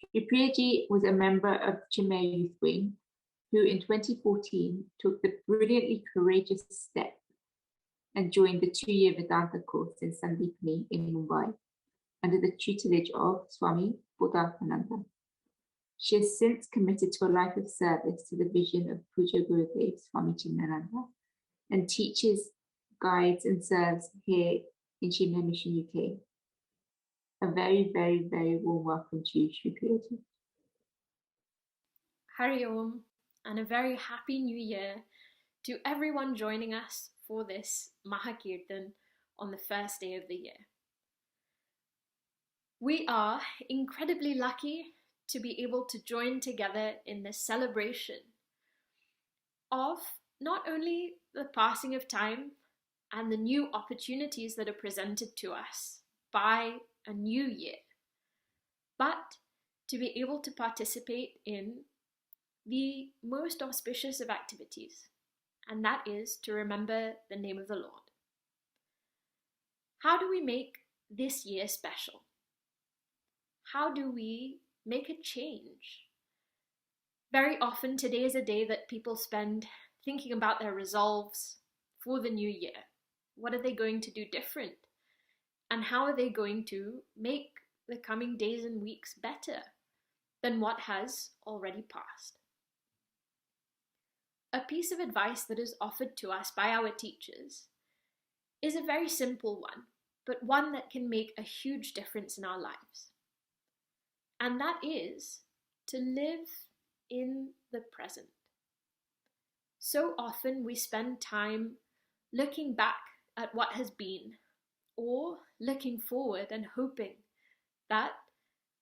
[SPEAKER 1] Shripriya ji was a member of Chinmaya Youth Wing, who in 2014 took the brilliantly courageous step and joined the 2-year Vedanta course in Sandipani in Mumbai under the tutelage of Swami Mitrananda. She has since committed to a life of service to the vision of Puja Gurudev Swami Mitrananda and teaches, guides and serves here in Chinmaya Mission UK. A very, very, very warm welcome to you, Shripriya ji.
[SPEAKER 10] Hari Om, and a very happy new year to everyone joining us for this Maha Kirtan on the first day of the year. We are incredibly lucky to be able to join together in this celebration of not only the passing of time and the new opportunities that are presented to us by a new year, but to be able to participate in the most auspicious of activities, and that is to remember the name of the Lord. How do we make this year special? How do we make a change? Very often today is a day that people spend thinking about their resolves for the new year. What are they going to do different? And how are they going to make the coming days and weeks better than what has already passed? A piece of advice that is offered to us by our teachers is a very simple one, but one that can make a huge difference in our lives. And that is to live in the present. So often we spend time looking back at what has been, or looking forward and hoping that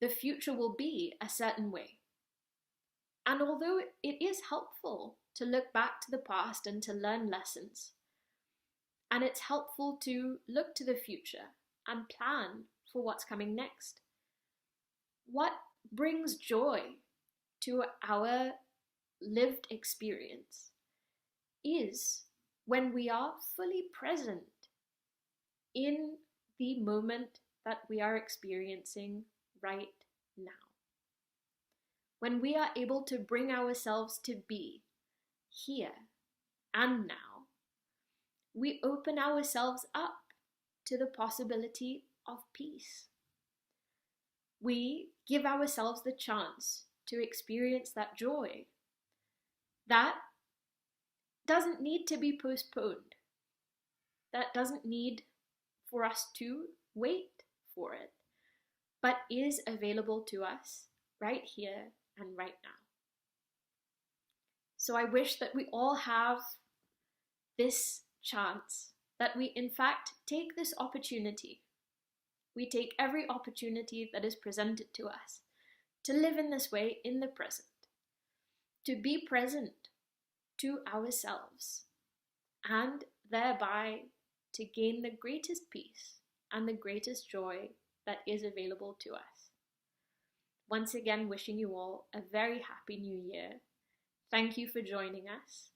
[SPEAKER 10] the future will be a certain way. And although it is helpful to look back to the past and to learn lessons, and it's helpful to look to the future and plan for what's coming next, what brings joy to our lived experience is when we are fully present in the moment that we are experiencing right now. When we are able to bring ourselves to be here and now, we open ourselves up to the possibility of peace. We give ourselves the chance to experience that joy that doesn't need to be postponed, that doesn't need for us to wait for it, but is available to us right here and right now. So I wish that we all have this chance, that we in fact take this opportunity. We take every opportunity that is presented to us to live in this way in the present, to be present to ourselves, and thereby to gain the greatest peace and the greatest joy that is available to us. Once again, wishing you all a very happy new year. Thank you for joining us,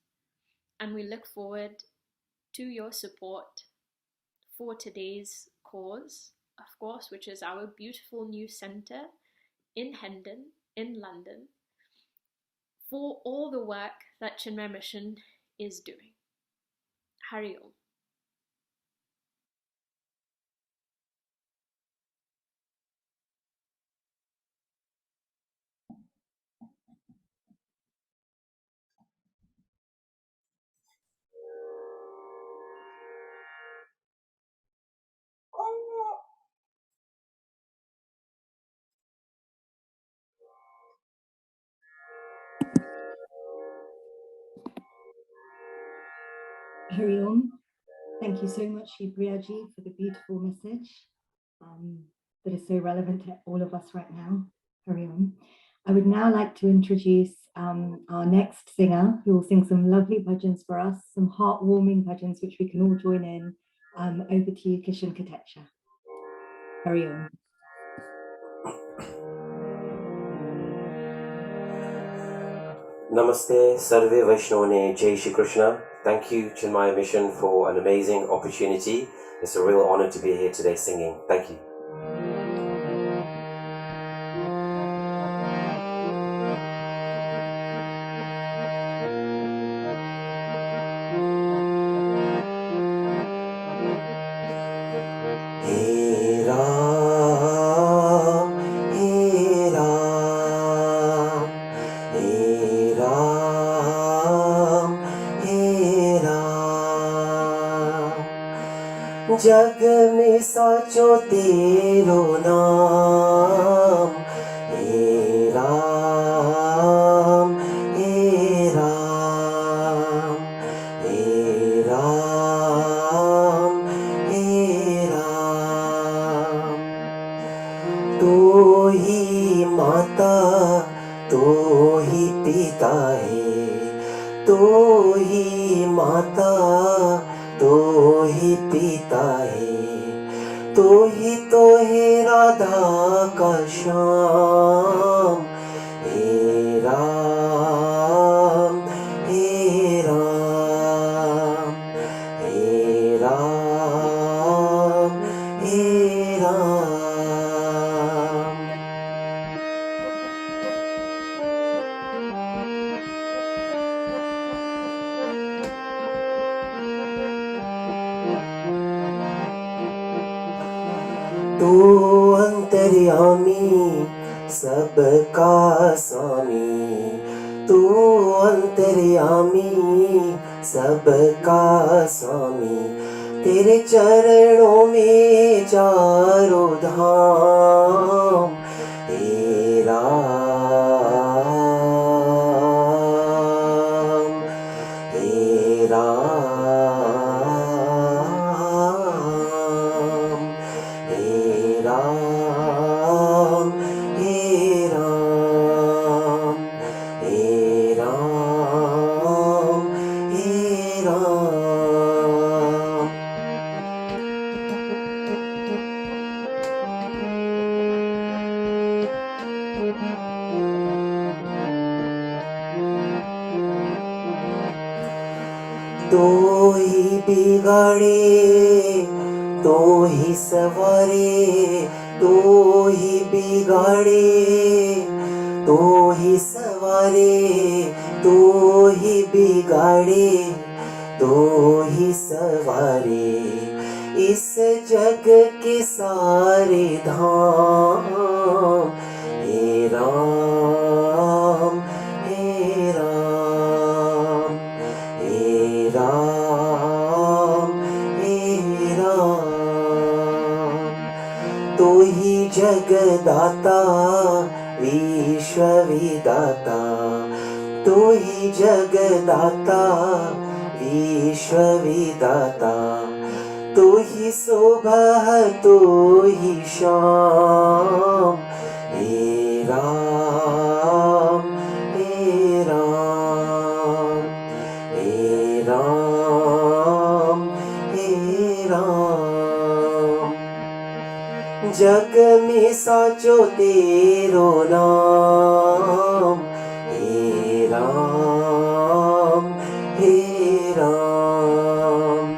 [SPEAKER 10] and we look forward to your support for today's cause, of course, which is our beautiful new centre in Hendon, in London, for all the work that Chinmaya Mission is doing. Hari Om.
[SPEAKER 5] Hari Om. Thank you so much, Shripriya ji, for the beautiful message that is so relevant to all of us right now. Hari Om. I would now like to introduce our next singer, who will sing some lovely bhajans for us, some heartwarming bhajans which we can all join in. Over to you, Kishan Kotecha. Hari Om.
[SPEAKER 11] Namaste, Sarve Vaishnavane, Jai Shri Krishna. Thank you, Chinmaya Mission, for an amazing opportunity. It's a real honor to be here today singing. Thank you. Hey Ram, Hey Ram, Hey Ram, Hey Ram. जग में साचो तेरो नाम, हे राम, हे राम, हे राम, हे राम. तू ही माता, तू ही पिता है, तू ही माता, तू ही पिता है, तू ही तो है राधा का श्याम. हे राम, हे राम, हे राम, हे राम. तू अंतर्यामी सबका स्वामी, तू अंतर्यामी सबका स्वामी. तेरे चरणों में चारों धाम. हे राम, हे राम, हे राम, हे राम, हे राम, हे राम. तो ही बिगाड़े, तो ही सवारे, तो ही बिगाड़े, तो ही सवारे, तो ही बिगाड़े, तो ही सवारे. इस जग के सारे धाम. हे राम, हे राम, हे राम, हे राम. तो ही जगदाता, विश्व विदाता, तो ही जगदाता, विश्व विदाता. तो ही सुबह, तो ही शाम. हे राम, हे राम, हे राम, हे राम. जग में साचो तेरो नाम. हे राम, हे राम.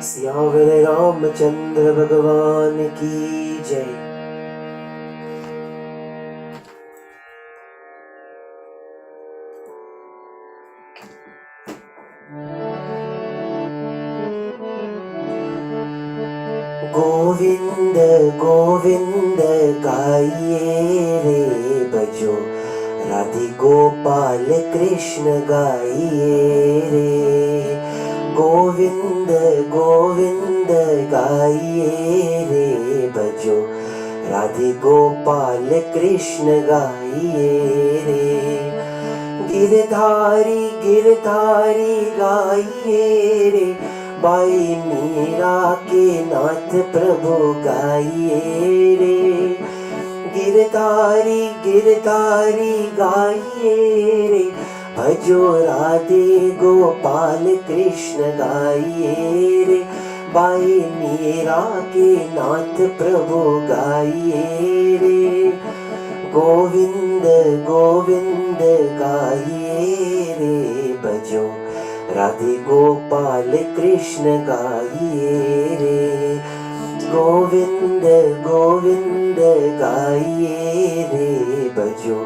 [SPEAKER 11] सियावर रामचंद्र भगवान की जय. गोविंद गोविंद गाइए रे बजो, राधे गोपाल कृष्ण गाइए रे. गोविंद गोविंद गाइए रे भजो राधे गोपाल कृष्ण गाइए रे गिरधारी गिरधारी गाइए रे बाई मीरा के नाथ प्रभु गाइए रे गिरधारी गिरधारी गाइए रे भजो राधे गोपाल कृष्ण गाइए रे बाई मीरा के नाथ प्रभु गाइए रे गोविंद गोविंद गाइए रे भजो राधे गोपाल कृष्ण गाइए रे गोविंद गोविंद गाइए रे भजो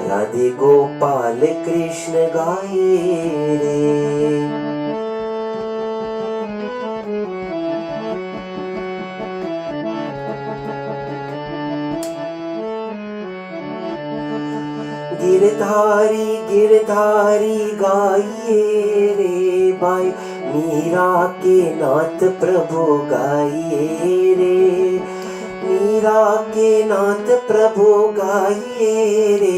[SPEAKER 11] राधे गोपाल कृष्ण गाइए रे गिरधारी गिरधारी गाइए रे बाई मीरा के नाथ प्रभु गाइए रे मीरा के नाथ प्रभु गाइए रे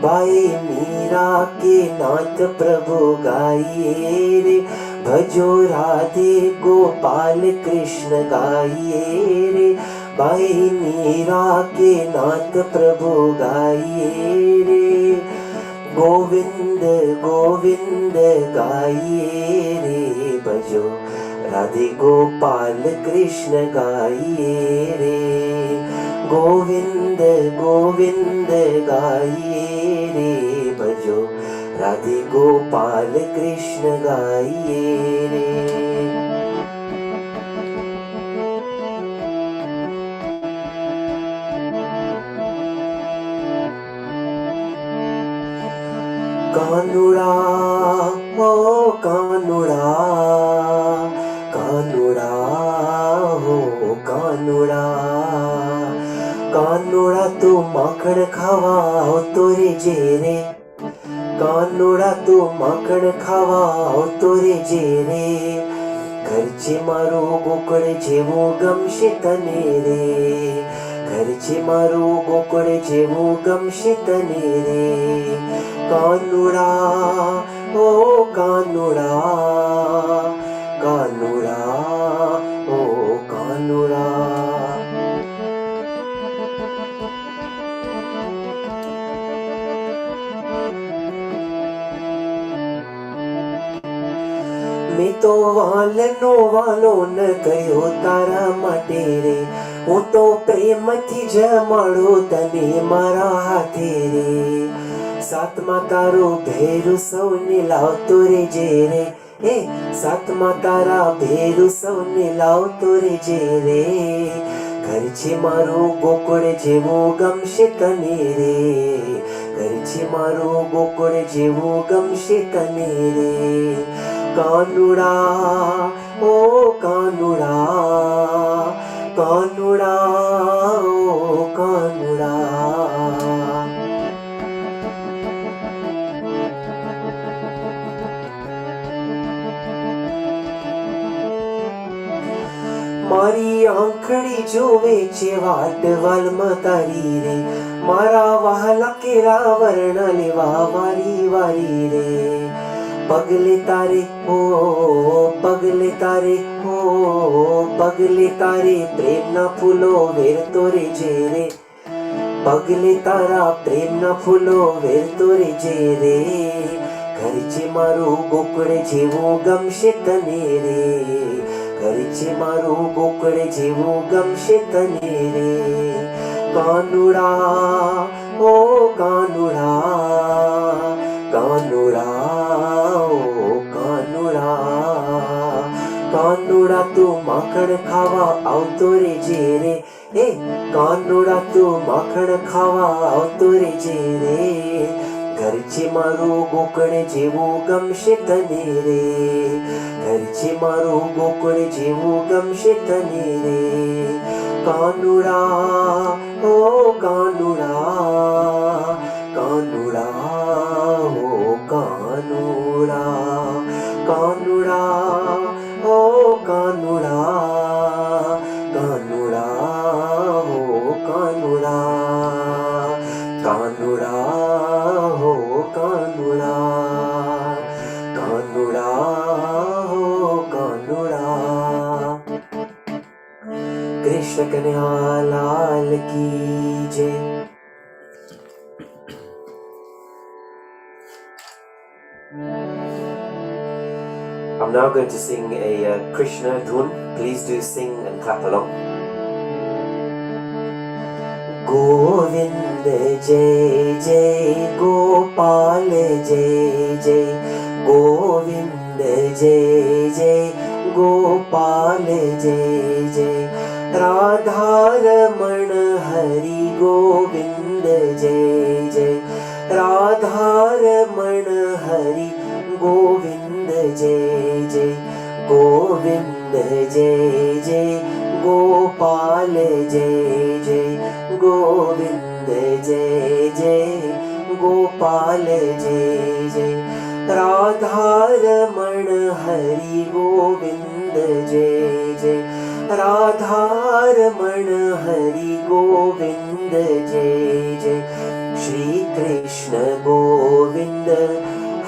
[SPEAKER 11] बाई मीरा के नाथ प्रभु गाइए रे भजो राधे गोपाल कृष्ण गाइए रे बाई मीरा के नाथ प्रभु गाइए रे गोविंद गोविंद गाइए रे भजो राधे गोपाल कृष्ण गाइए रे गोविंद गोविंद गाइए रे भजो राधे गोपाल कृष्ण गाइए रे कानुड़ा हो कानुड़ा कानुड़ा हो कानुड़ा कानुड़ा तू माखण खावा तोरे जेरे कानुड़ा तू माखण खावा तोरे जेरे घरचे मारो गोकळ जेवो गमशे तने रे घरचे मारो गोकळ जेवो गमशे तने रे कानुड़ा ओ कानुड़ा कानुड़ा ओ कानुड़ा मैं तो वालो न कयो तारा माटे रे हूँ तो प्रेम थी जमाड़ो तने मारा हाथे रे सातमा तारो भेरु सौने लाव तोरे जेरे ए सातमा तारा भेरु सौने लाव तोरे जेरे घरचे मारो गोकुळ जेवो गमशे तने रे घरचे मारो गोकुळ जेवो गमशे तने रे कानुड़ा ओ कानुड़ा कानुड़ा ओ कानुड़ा मारी आंखड़ी जोवे छे वाट वालमा तारी रे मारा वाला केरा वर्ण लेवा वारी वारी रे पगले तारे हो पगले तारे हो पगले तारे प्रेम ना फूलो वेर तोरे जेरे पगले तारा प्रेम ना फूलो वेर तोरे जेरे घरचे मारो गोकुळ जेवो गमशे तने रे घरचे मारो गोकुळ जेवो गमशे तने रे कानुड़ा ओ कानुड़ा कानुड़ा ओ कानुड़ा कानुड़ा तू माखण खावा आवतो रे जेरे ए कानुड़ा तू माखण खावा आवतो रे जेरे घरचे मारो गोकुळ जेवो गमशे तने रे घरचे मारो गोकुळ जेवो गमशे तने रे कानुड़ा ओ कानुड़ा कानुड़ा ओ कानुड़ा कानुड़ा कानुड़ा हो कानुड़ा, कानुड़ा हो कानुड़ा। कृष्ण कन्हैया लाल की जय। I'm now going to sing a Krishna dhun. Please do sing and clap along. Govind jai jai Gopal jai jai, Govind jai jai Gopal jai jai, Radha Raman Hari Govind jai jai, Radha Raman Hari Govind jai jai, Govind jai jai Gopal jai jai, Govind jai jai Gopal jai jai, Radha Raman Hari Govind jai jai, Radha Raman Hari Govind jai jai, Shri Krishna Govind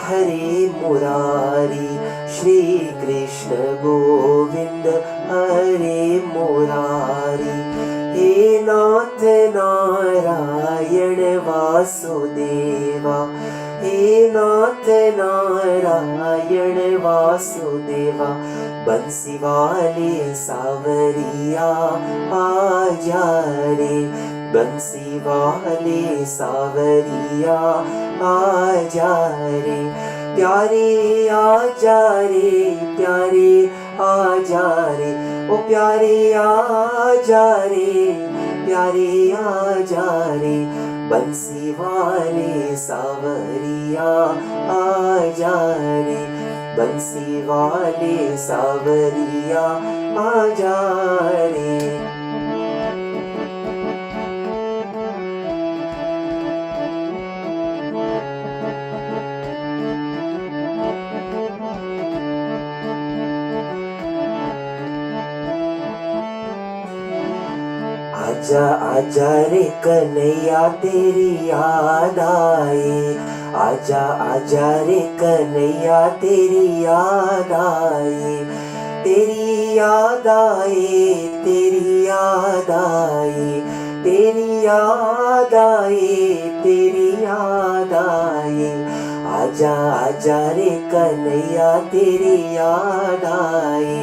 [SPEAKER 11] Hare Murari, Shri Krishna Govind Hare Murari, He Nath Narayan Vasudeva, He Nath Narayan Vasudeva, Bansi Wale Savariya Aaja re, Bansi Wale Savariya Aaja re, Pyare aaja re, Pyare aaja re, O Pyare aaja re, Pyare aaja re, Bansi Wale Savariya aaja re, Bansi Wale Savariya aaja re. आजा आजा रे कन्हैया तेरी याद आए, आजा आजा रे कन्हैया तेरी याद आए, तेरी याद आए, तेरी याद आए, तेरी याद आए, तेरी याद आए, आजा आजा रे कन्हैया तेरी याद आए,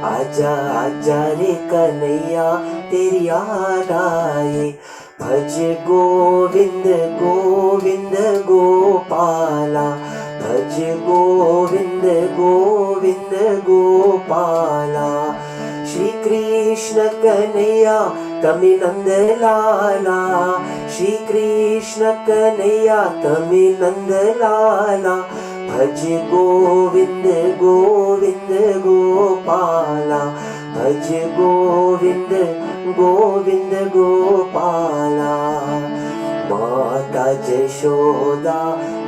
[SPEAKER 11] आजा आजा रे कन्हैया तेरी याद आए, भज गोविंद गोविंद गोपाला, भज गोविंद गोविंद गोपाला, श्री कृष्ण कन्हैया तमी नंद लाला, श्री कृष्ण कन्हैया तमी नंद लाला, भज गोविंद गोविंद गोपाला, भज गोविंद गोविंद गोपाला, माता जशोदा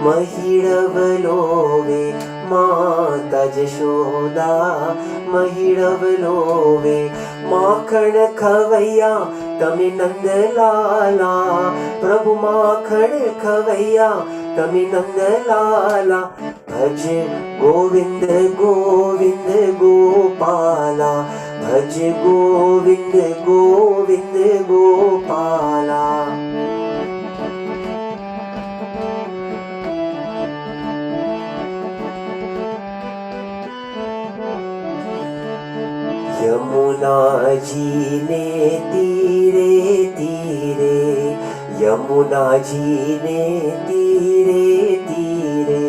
[SPEAKER 11] महिळवलोवे, माता जशोदा महिळवलोवे, माखण खवैया तमी नंद लाला, प्रभु माखण खवैया तमी नंद लाला, भज गोविंद गोविंद गोपाला, भज गोविंद गोविंद गोपाला। यमुना जी ने तीरे तीरे, यमुना जी ने तीरे तीरे,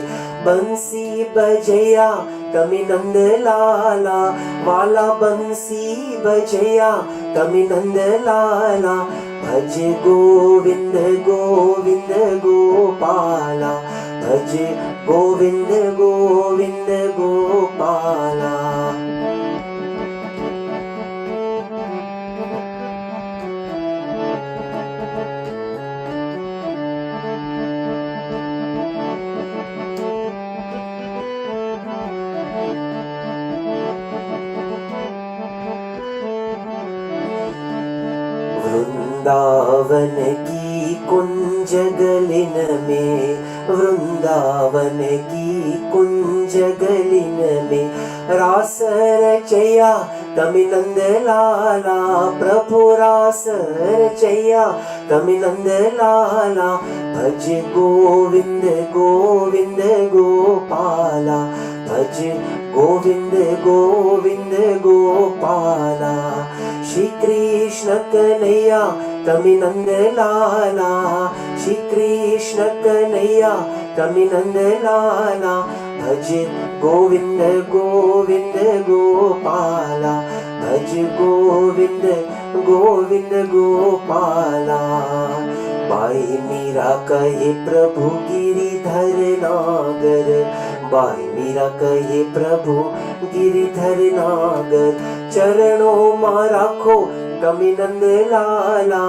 [SPEAKER 11] बंसी बजया तमी नंद लाला, वाला बंसी बजया तमी नंद लाला, भज गोविंद गोविंद गोपाला, भज गोविंद गोविंद गोपाला। वृंदावन की कुंज गलिन में, वृंदावन की कुंज गलिन में रास रचैया तमि नंद लाला, प्रभु रास रचैया तमि नंद लाला। भज गोविंद गोविंद गोपाला, भज गोविंद गोविंद गोपाला। श्री कृष्ण कन्हैया तमि नंद लाला, श्री कृष्ण कन्हैया तमि नंद लाला। भज गोविंद गोविंद गोपाला, भज गोविंद गोविंद गोपाला। बाई मीरा कहे प्रभु गिरिधर नागर, बाई मीरा कहे प्रभु गिरिधर नागर। चरणों मा राखो तमि नंद लाला,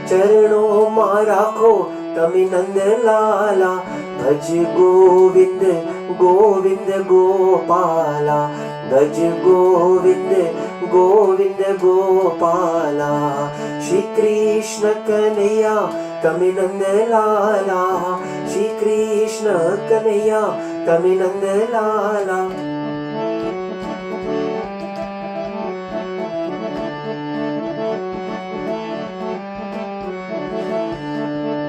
[SPEAKER 11] चरणों मा राखो तमि नंद लाला। भज गोविंद गोविंद गोपाला, भज गोविंद गोविंद गोपाला। श्री कृष्ण कन्हैया तमि नंद लाला, श्री कृष्ण कन्हैया तमि नंद लाला।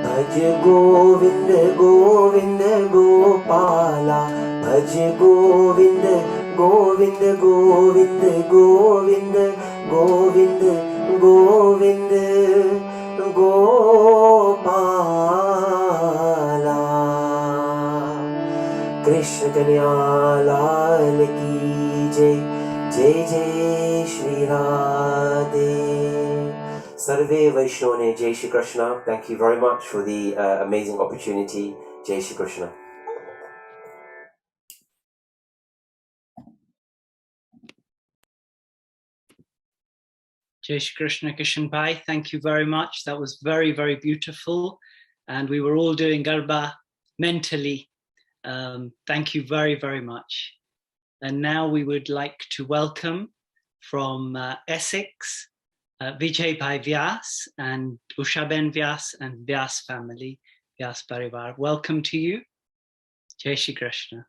[SPEAKER 11] भज गोविंद गोविंद गोपाला, भज गोविंद गोविंद गोविंद गोविंद गोविंद गोविंद गोपाला। कृष्ण कन्हैया लाल की जय, जय जय Shri Radhe. Sarve Vaishnavane, Jai Shri Krishna. Thank you very much for the amazing opportunity. Jai Shri Krishna.
[SPEAKER 3] Jai Shri Krishna, Kishan Bhai, thank you very much. That was very, very beautiful. And we were all doing Garba mentally. Thank you very, very much. And now we would like to welcome from Essex, Vijaybhai Vyas and Ushaben Vyas and Vyas family, Vyas Parivar. Welcome to you. Jai Shri Krishna.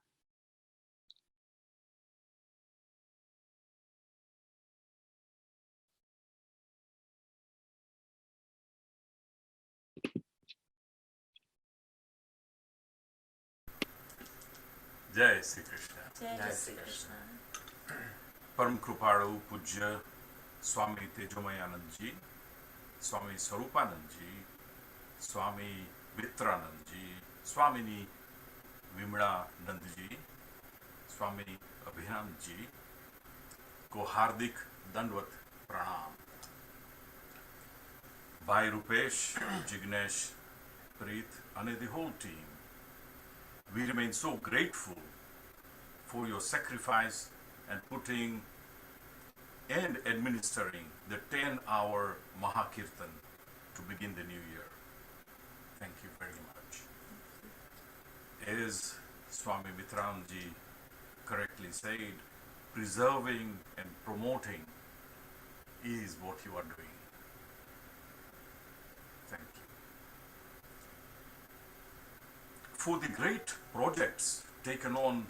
[SPEAKER 12] जय श्री कृष्ण।
[SPEAKER 9] जय श्री कृष्ण।
[SPEAKER 12] परम कृपाणु पूज्य स्वामी तेजोमयानंद जी, स्वामी स्वरूपानंद जी, स्वामी मित्रानंद जी, स्वामिनी विमलानंद जी, स्वामी अभिनंद जी को हार्दिक दंडवत प्रणाम। भाई Rupesh, Jignesh, Preet and the whole team, we remain so grateful for your sacrifice and putting and administering the 10-hour Maha Kirtan to begin the new year. Thank you very much. As Swami Mitrananda ji correctly said, preserving and promoting is what you are doing. Thank you. For the great projects taken on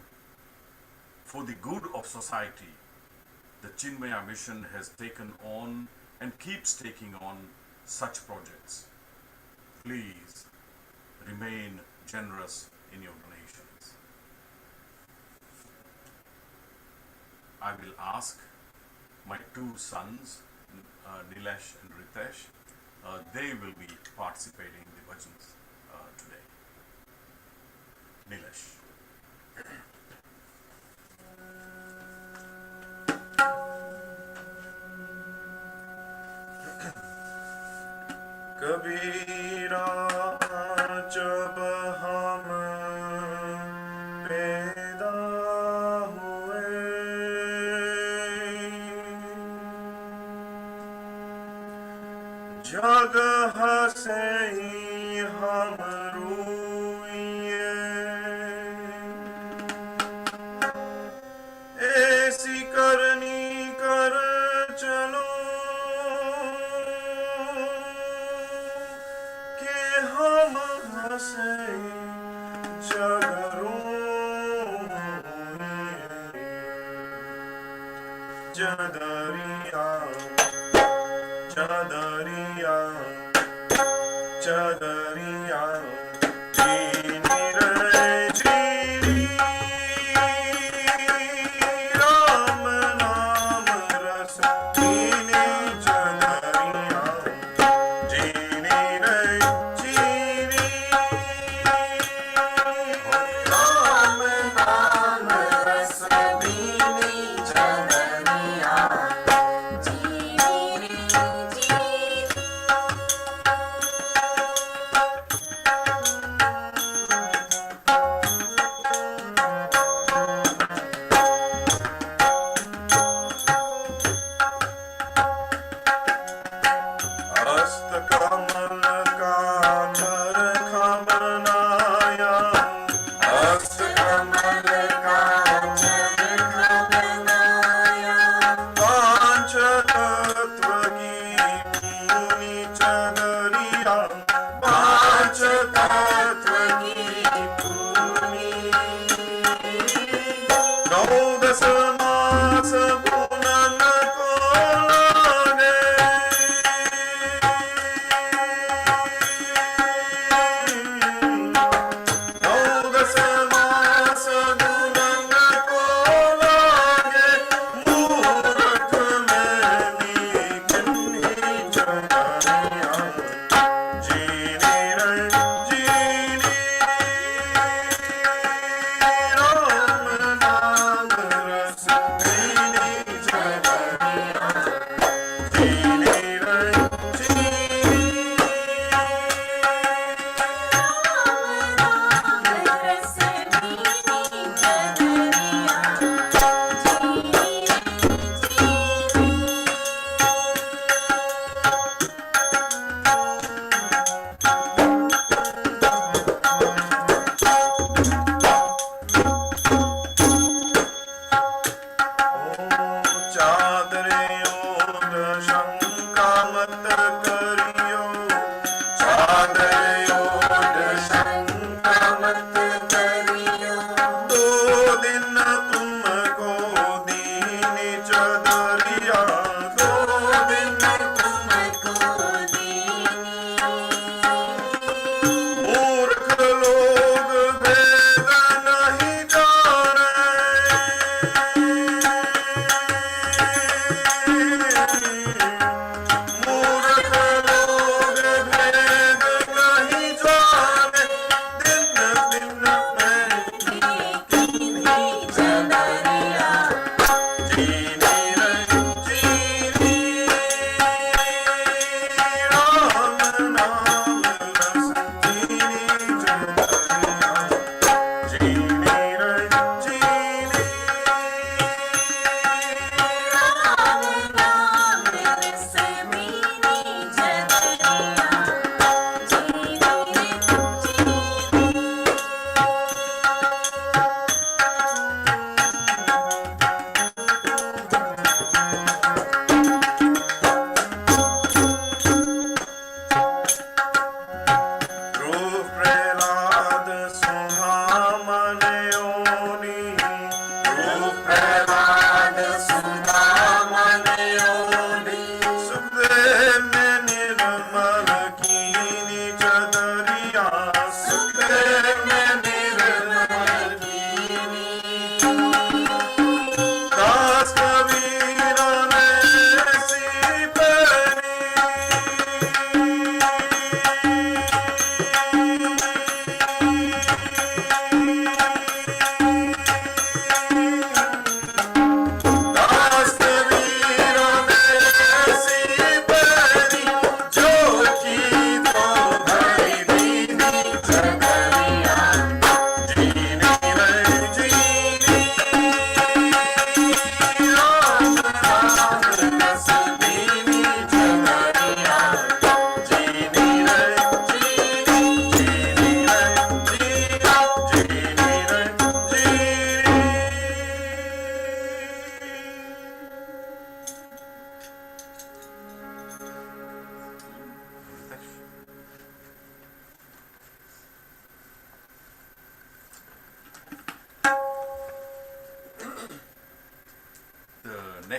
[SPEAKER 12] for the good of society, the Chinmaya mission has taken on and keeps taking on such projects. Please remain generous in your donations. I will ask my two sons, Nilesh and Ritesh, they will be participating in the bhajans today. Nilesh.
[SPEAKER 13] कबीरा जब हम पैदा हुए, जग हंसे ही हम रोइए, ऐसी करनी कर चलो के Chadariya, Chadariya, Chadariya, Jini Rai Jini, Ram Naam Ras, Jini Chadariya, Jini Rai Jini, Ram Naam Ras, Jini Chadariya.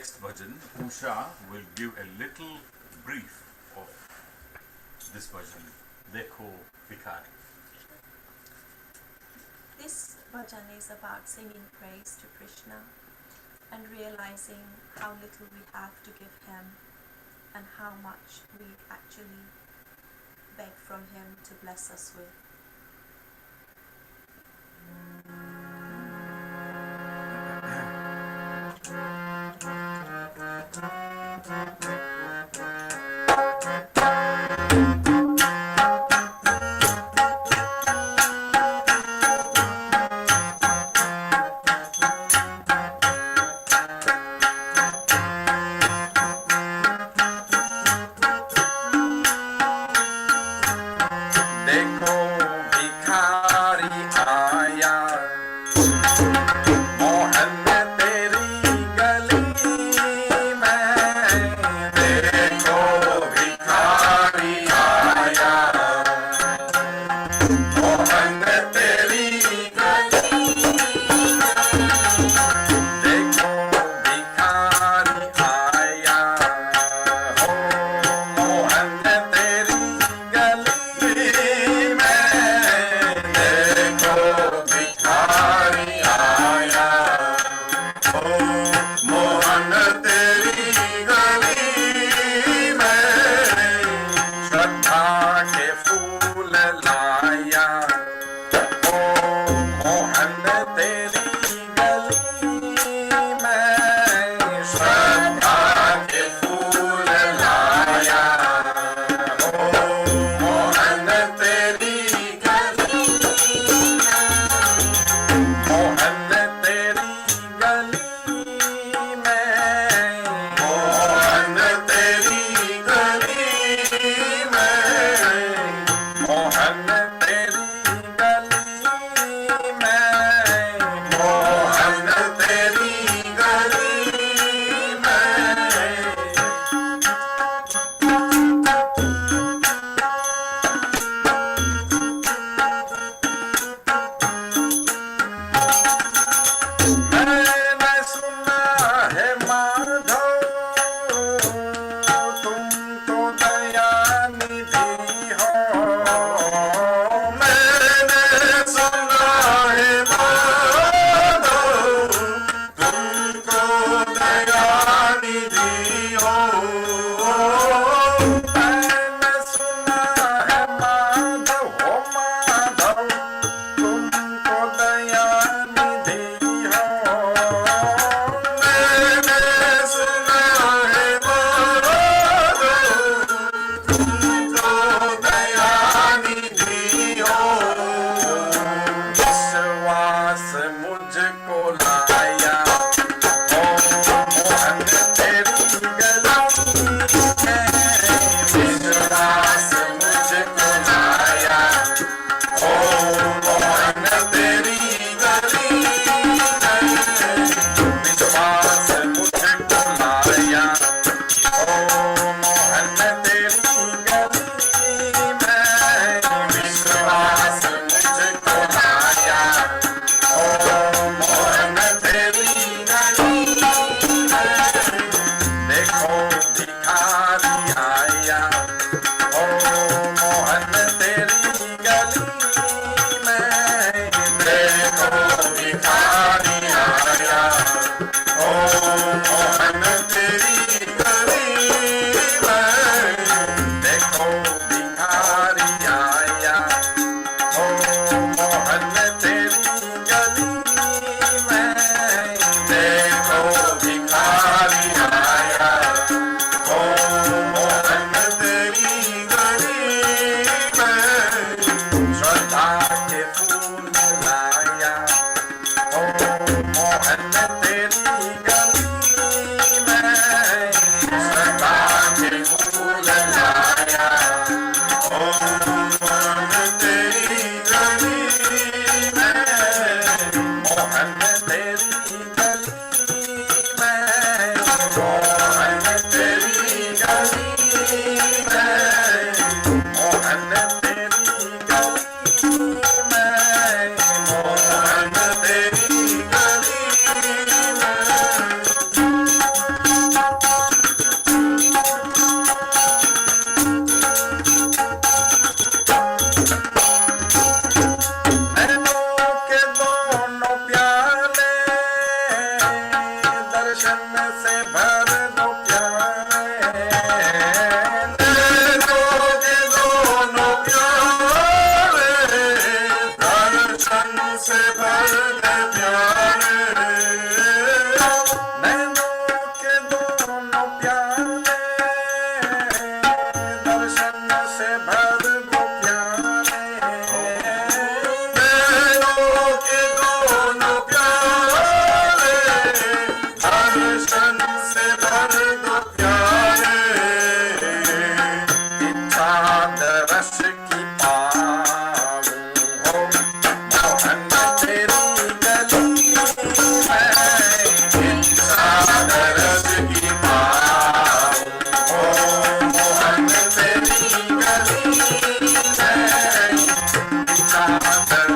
[SPEAKER 12] next bhajan, Usha will give a little brief of this bhajan, Dekho Bhikhari.
[SPEAKER 14] This bhajan is about singing praise to Krishna and realizing how little we have to give him and how much we actually beg from him to bless us with.
[SPEAKER 13] देखो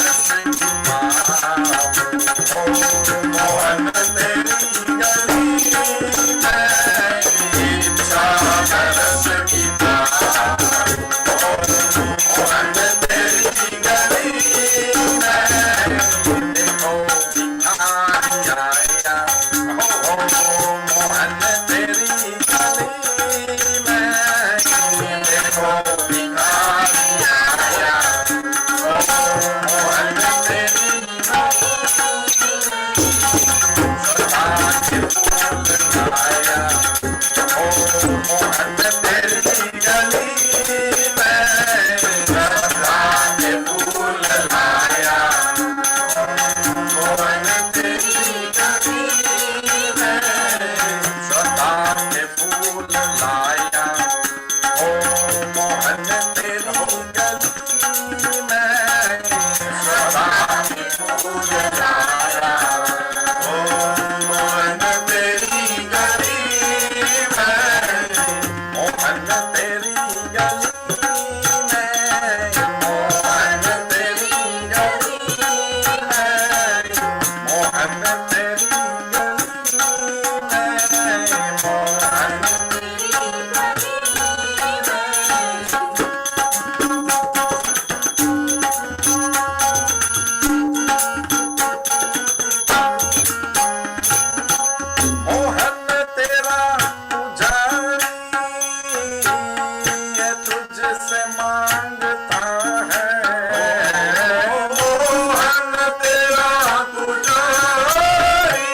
[SPEAKER 13] बरस की पाओ मोहन तेरी गली में इच्छा बरस की पाओ मोहन तेरी गली में देखो भिखारी आया मोहन तेरी गली में देखो भिखारी आया मोहन तेरी सदा के फूल लाया मोहन तेरी गली में सदा के फूल लाया मोहन तेरी गली में सदा के फूल लाया मोहन तेरी गली में सदा के फूल लाया मोहन तेरी गली में मोहन तेरी गली में मोहन तेरी गली में मोहन तेरी मोहन तेरा पुजारी ये तुझसे मांगता है मोहन तेरा पुजारी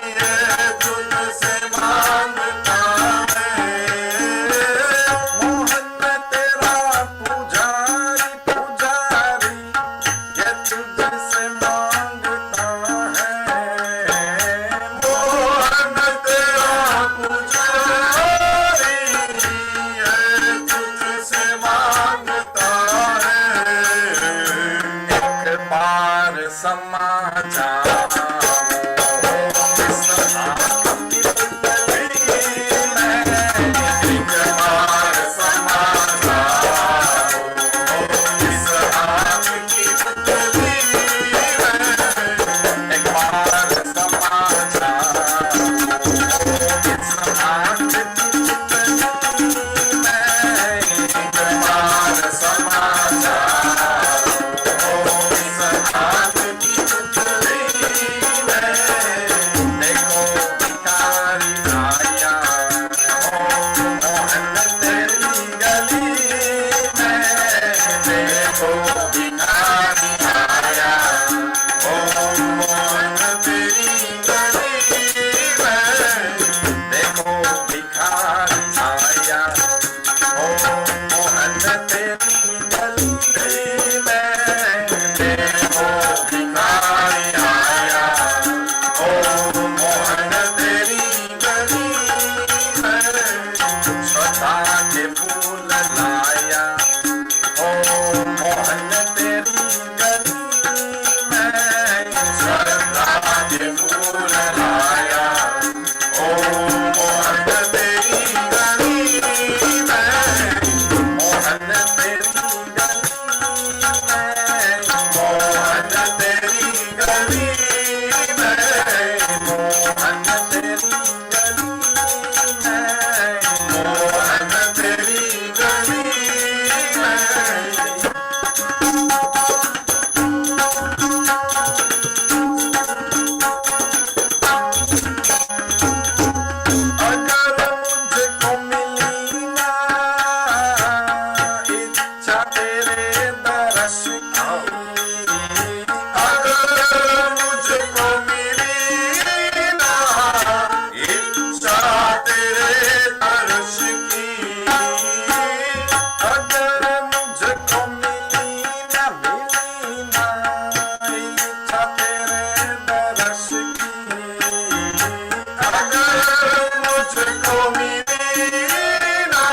[SPEAKER 13] ये तुझसे मांगता है मोहन तेरा पुजारी पुजारी ये तुझसे मांगता है मोहन तेरा पुजारी ये तुझसे मांगता है एक बार समा जाओ इस आँख की पुतली में एक बार समा जाओ इस आँख की पुतली में एक बार समा जाओ इस आँख की पुतली में एक बार समा जाओ इस आँख की पुतली में देखो भिखारी आया मोहन तेरी गली में देखो भिखारी आया मोहन तेरी गली में देखो भिखारी आया मोहन तेरी गली में देखो भिखारी आया मोहन तेरी गली में सदा के फूल लाया मोहन तेरी गली में सदा के फूल लाया मोहन तेरी गली में मोहन तेरी गली में मोहन तेरी गली में मोहन तेरी गली में मोहन तेरी गली में अगर मुझको मिली ना इच्छा तेरे दर्श की अगर मुझको मिली ना इच्छा तेरे दर्श की अगर मुझको मिली ना इच्छा तेरे दर्श की अगर मुझको मिली ना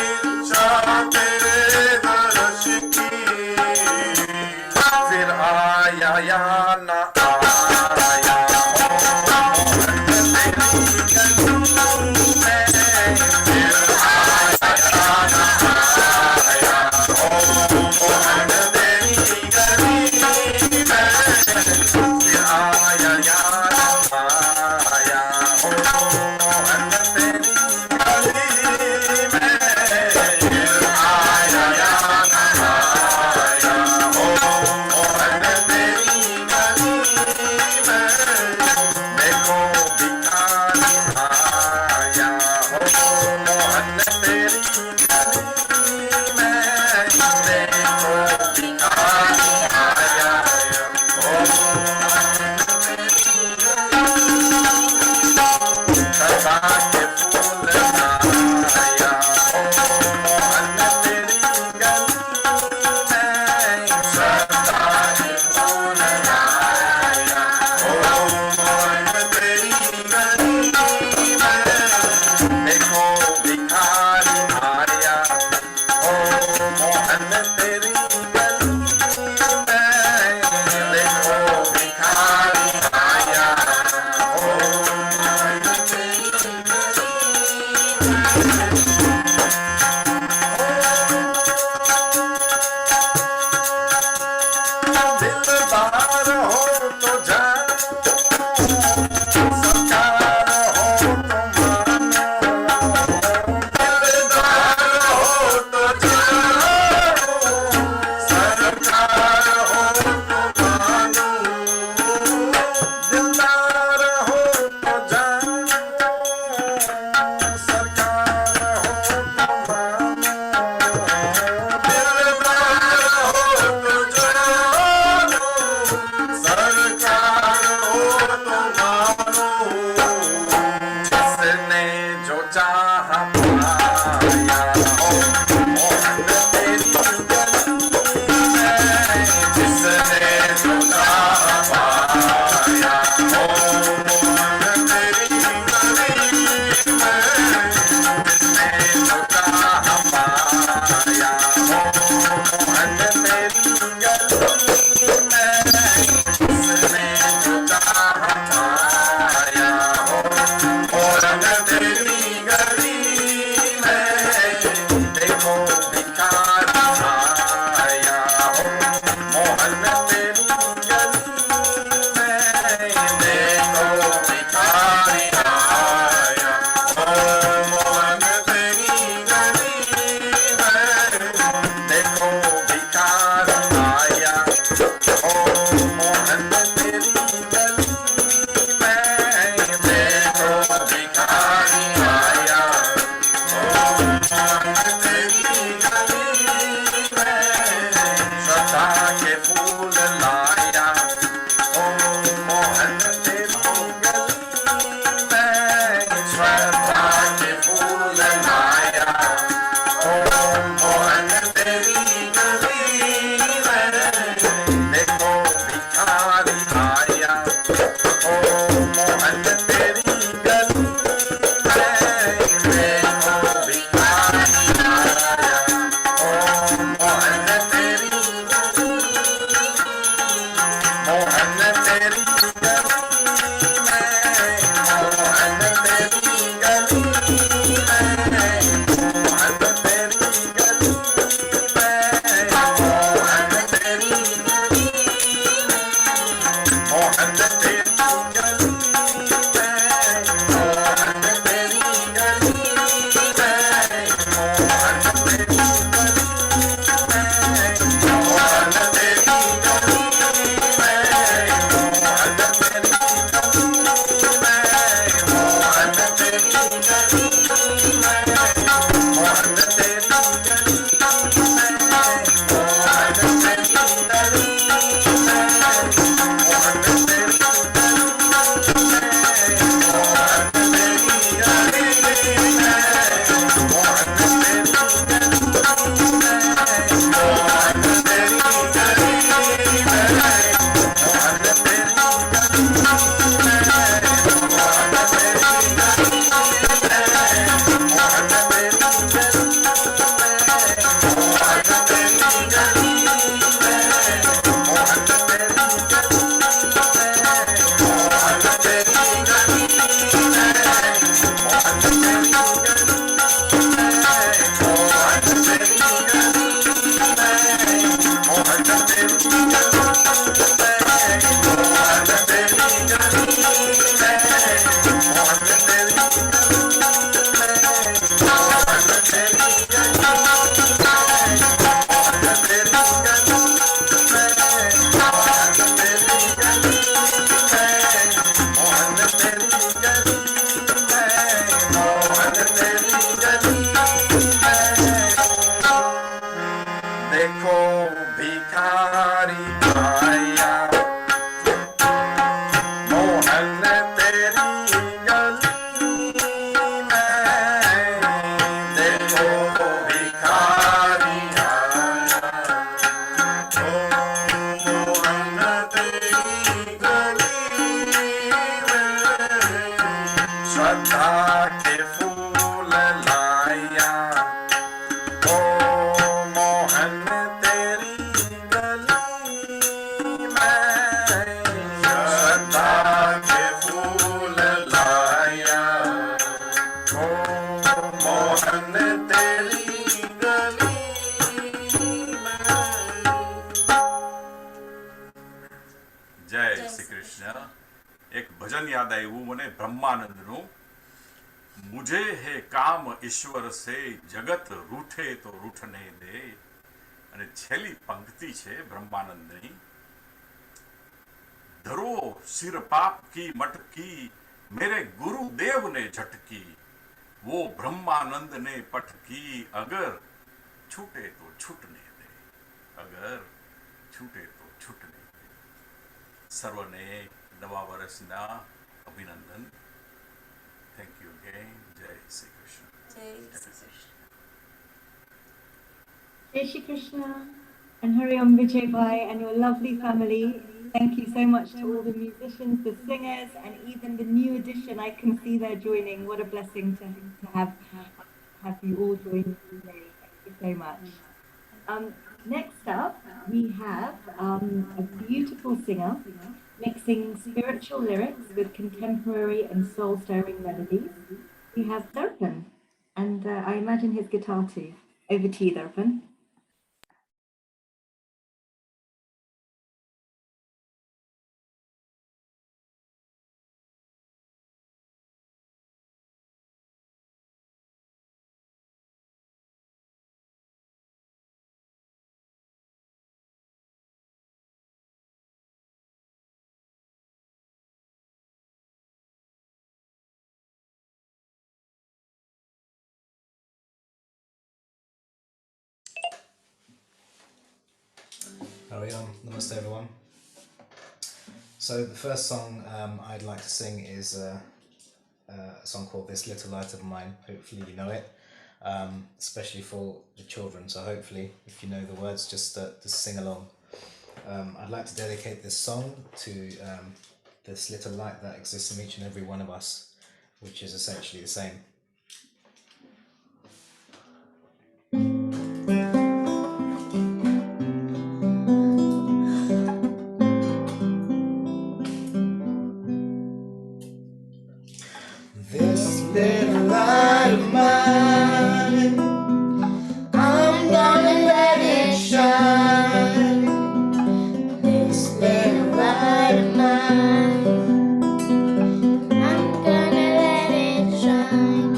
[SPEAKER 13] इच्छा तेरे दर्श की फिर आया या ना आया मोहन तेरी गली में फिर आया या ना आया मोहन तेरी गली आया मोहन तेरी गली में देखो भिखारी आया ओ मोहन तेरी गली में श्रद्धा के फूल लाया ओ मोहन तेरी गली में श्रद्धा के फूल लाया ओ मोहन तेरी गली में।
[SPEAKER 12] जय श्री कृष्ण। एक भजन याद આવ્યું મને બ્રહ્માનંદનું, मुझे है काम ईश्वर से जगत रूठे तो रूठने दे। અને છેલ્લી પંક્તિ છે બ્રહ્માનંદની, धरो सिर पाप की मटकी मेरे गुरुदेव ने झटकी, वो ब्रह्मानंद ने पटकी अगर छूटे तो छूटने दे, अगर छूटे तो छूटने दे। सर्वने नवा વર્ષના અભિનંદન। Thank you again. Jai Shri Krishna.
[SPEAKER 14] Jai Shri Krishna.
[SPEAKER 5] Jai Shri Krishna and Hari Om Vijaybhai and your lovely family. Thank you so much to all the musicians, the singers, and even the new addition. I can see they're joining. What a blessing to have you all join today. Thank you so much. Next up, we have a beautiful singer mixing spiritual lyrics with contemporary and soul-stirring melodies. We have Darpan, and I imagine his guitar too. Over to you, Darpan.
[SPEAKER 15] Hari Om, namaste everyone. So the first song I'd like to sing is a song called This Little Light of Mine. Hopefully you know it, especially for the children. So hopefully if you know the words, just sing along. I'd like to dedicate this song to this little light that exists in each and every one of us, which is essentially the same. This little light of mine, I'm gonna let it shine. This little light of mine, I'm gonna let it shine.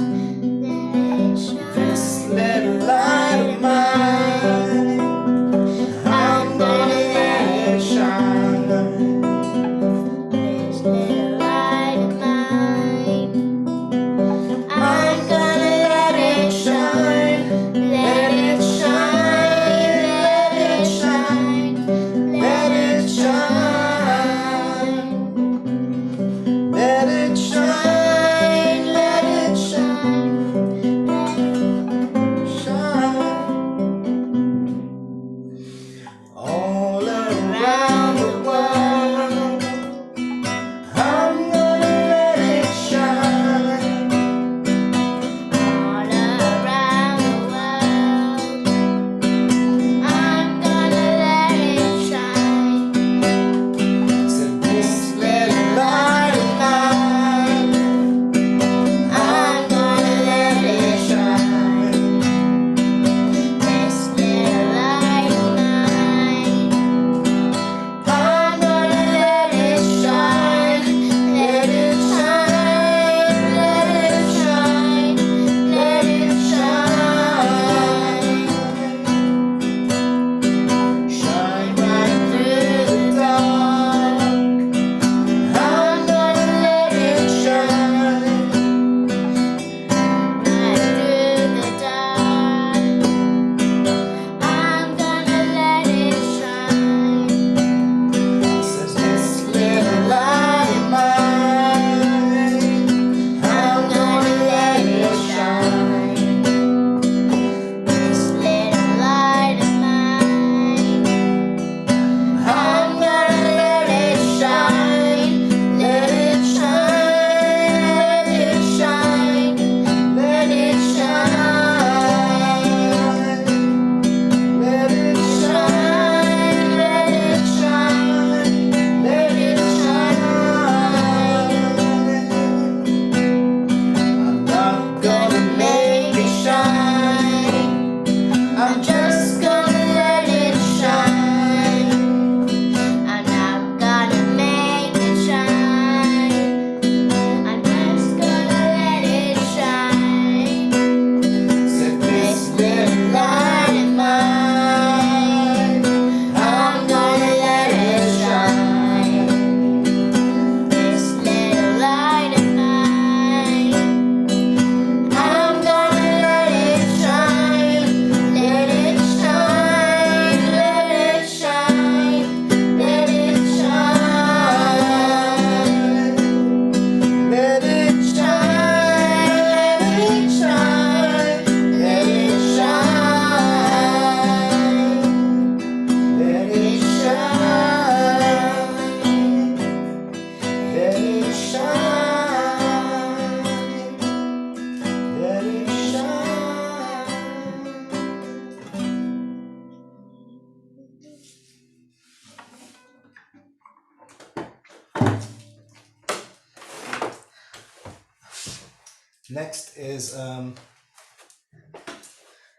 [SPEAKER 15] Next is an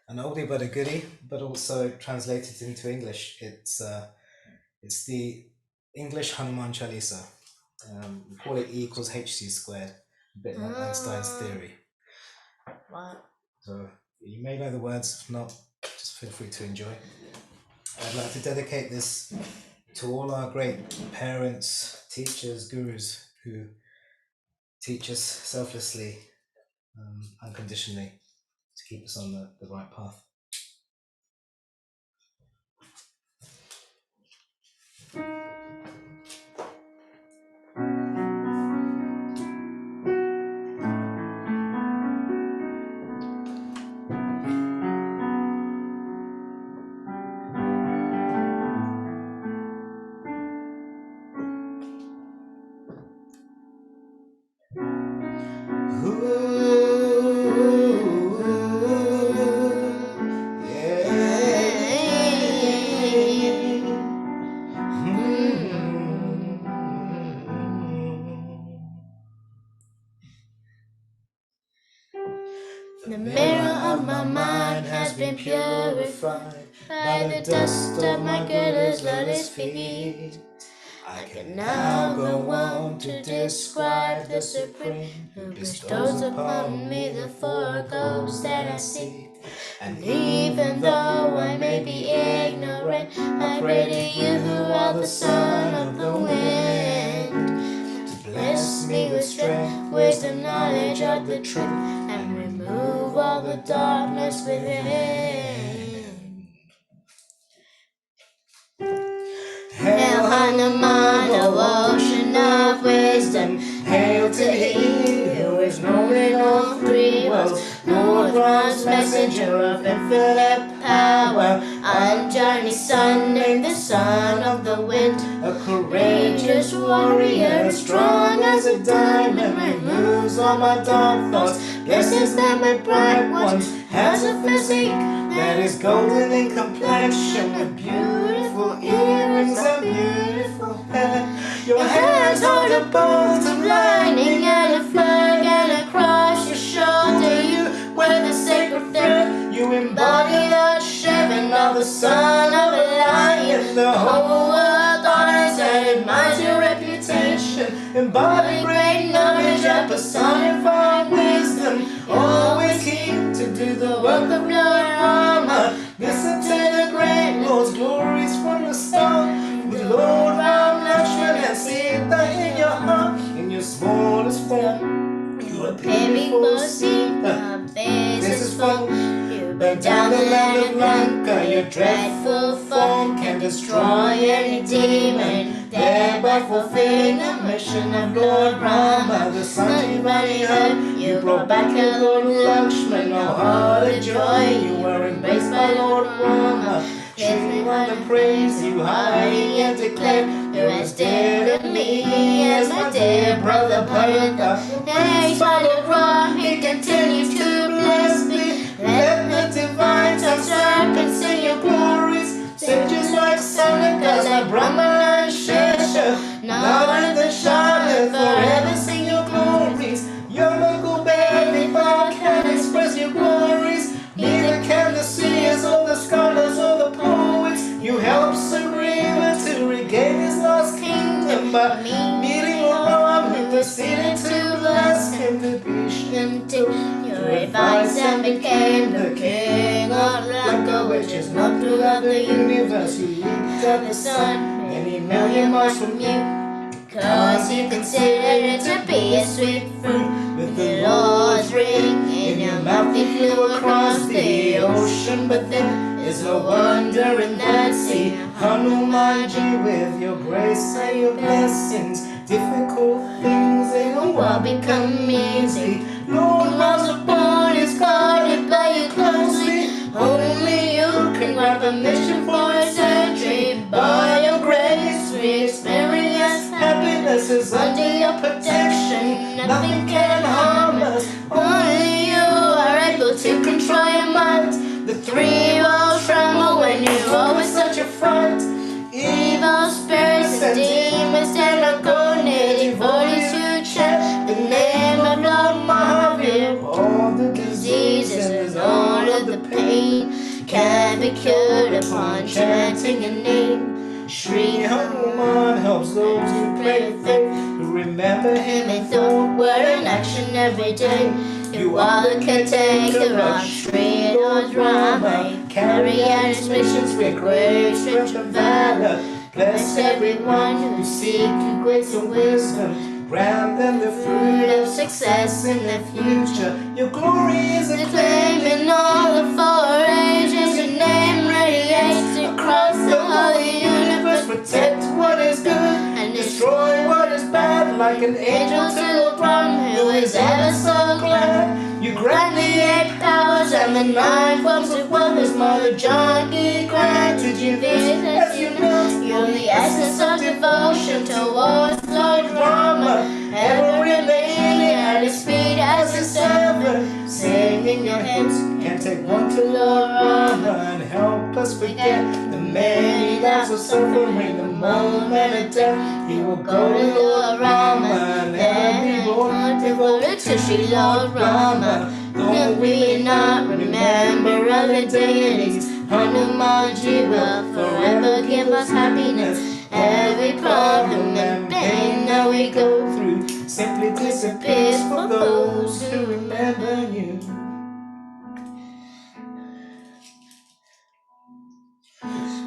[SPEAKER 15] oldie but a goodie, but also translated into English. It's the English Hanuman Chalisa. We call it E equals HC squared, a bit like Einstein's theory.
[SPEAKER 9] Wow.
[SPEAKER 15] So you may know the words, if not, just feel free to enjoy. I'd like to dedicate this to all our great parents, teachers, gurus who teach us selflessly, unconditionally, to keep us on the right path.
[SPEAKER 9] The mirror of my mind has been purified by the dust of my Guru's lotus feet. I can now go on to describe the Supreme who bestows upon me the four goals that I seek. And even though I may be ignorant, I pray to you who are the son of the wind, to bless me with strength, wisdom, knowledge of the truth, and remove all the darkness within. Hail Hanuman, O ocean of wisdom, hail to he who is known in all three worlds, Lord Ram's messenger of infinite power, Anjani's son named the son of the wind, a courageous warrior, strong as a diamond, removes all my dark thoughts, blesses them with bright ones, has a physique that is golden in complexion, with beautiful earrings and beautiful hair. Your hands hold a bolt of lightning and a flag and across your shoulder you wear the sacred thread. You embody the Shivan of the son of a lion. The whole world honors and admires your reputation. Embody great knowledge and personify wisdom. Always keen to do the work of Lord Rama. Listen to the great Lord's glories from the start. With Lord Ram, Lakshman and Sita in your heart, in your smallest form, you appear before Sita. This is form. You burn down the land of Lanka. Your dreadful form can destroy any demon, thereby fulfilling the mission of Lord Rama. The Sanjivani heard you brought back a Lord Lakshman. No heart of joy, you were embraced by Lord Rama. Everyone to praise you highly and declare you're as dear to me as my dear brother Bharata. And each by the Ram, he continues to bless me. Let the divine tongue serpent sing your glories. Sages like Seneca, like Brahma and Shesha, now and the Shah, forever sing your glories. Your local baby bar can express your glories. Neither can the seers or the scholars or the poets. You help Shripriya to regain his lost kingdom by meeting Ram, who proceeded to bless him, to teach him to your advice and became the king of Lanka, which is not throughout the universe. You leaped at the sun many million miles from you, because you consider it to be a sweet fruit. With the Lord's ring in your mouth you flew across the ocean, but there is no wonder in that sea. Hanumanji, with your grace and your blessings, difficult things in the world become easy. Lord Ram's upon is guarded by you closely. Only you can grant permission for its entry. By your grace we experience happiness is under your protection. Nothing can harm us. Only you are able to control your mind. The three worlds tremble when you roll with such a front. Evil spirits and demons stand on guard, devoted to chant the name of Lord Mahavir. be cured upon chanting your name. Shri Hanuman helps those who pray with faith, who remember him in thought, word and action every day. You are the caretaker of Shri Rama, carry out his missions with great strength and valor. Bless everyone who seek grace and wisdom, grant them the fruit of success in the future. Your glory is acclaimed in all the four ages. Your name radiates across the whole universe. Protect what is good and destroy what is bad, like an angel to Lord Brahma, who is ever so glad. You grant the 8 powers and the 9 forms of wealth. His mother Janki granted you this, as you know. You're the essence of devotion towards Lord Rama, ever remaining at his feet as a servant. Singing your hymns can take one to Lord Rama and help us forget the many lives of suffering, the moment of death. He will go to Lord Rama and then be born devoted to Sri Lord Rama. Though we may not remember other deities, Hanumanji will forever give us happiness. Every problem and pain that we go through simply disappears for those who remember you.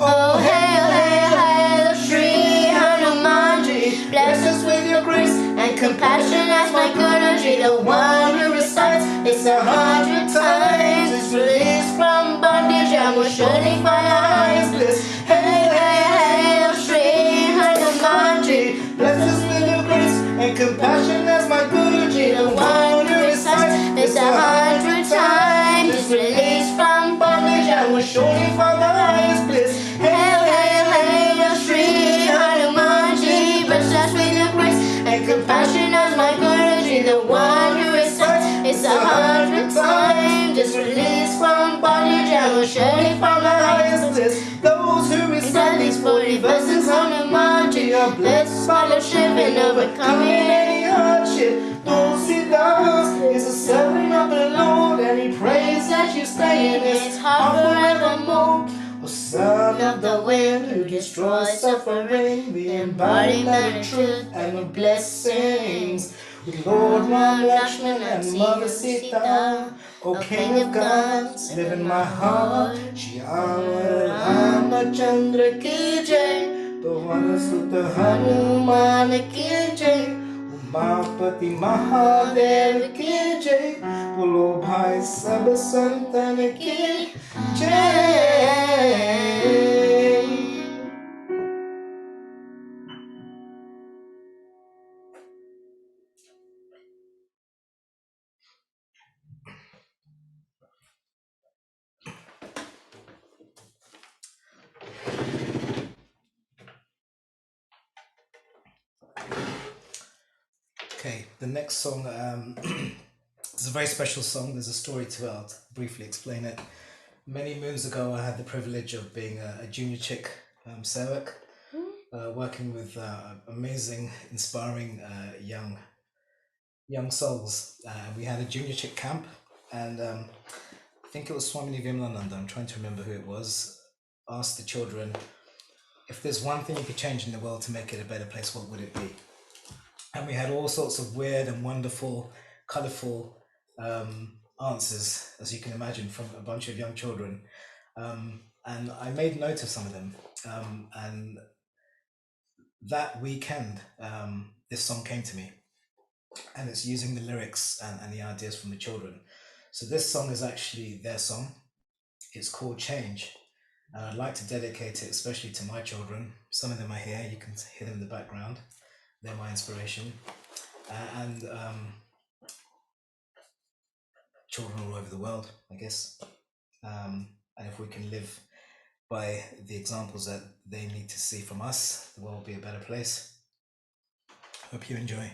[SPEAKER 9] Oh, hail, hail, hail, Shri Hanumanji, bless us with your grace and compassion as my Guruji, the one who recites this 100 times, is released from bondage and will surely find our highest bliss. Hail, hail, hail, Shri Hanumanji, bless us with your grace and compassion as my Guruji, the one who recites this 100 times, is released from bondage and will surely find our highest bliss. Hail, hail, hail, Shri Hanumanji, bless us with your grace and compassion as my Guruji, the one who recites it's 100 times, just released from bondage and will surely find the highest bliss. Those who recite these 40 verses, Hanumanji, are blessed by the ship and overcoming any hardship. Tulsidas is a servant of the Lord, and he prays that you stay in his heart forevermore. O son of the wind who destroys suffering, the embodiment of truth and the blessings. With Lord Ram, Lakshman and Mother Sita, O King of gods, live in my heart. Shyama Ramachandra ki jai, Pavan Sutta Hanuman ki jai, Umapati Mahadev ki jai, Bolo Bhai Sab Santan ki jai.
[SPEAKER 15] Okay, the next song is a very special song. There's a story to it. I'll briefly explain it. Many moons ago, I had the privilege of being a junior chick sevak, working with amazing, inspiring young souls. We had a junior chick camp, and I think it was Swami Mitrananda, I'm trying to remember who it was, asked the children, if there's one thing you could change in the world to make it a better place, what would it be? And we had all sorts of weird and wonderful, colourful answers, as you can imagine, from a bunch of young children. And I made note of some of them. And that weekend, this song came to me. And it's using the lyrics and the ideas from the children. So this song is actually their song. It's called Change. And I'd like to dedicate it especially to my children. Some of them are here, you can hear them in the background. They're my inspiration. And children all over the world, I guess. And if we can live by the examples that they need to see from us, the world will be a better place. Hope you enjoy.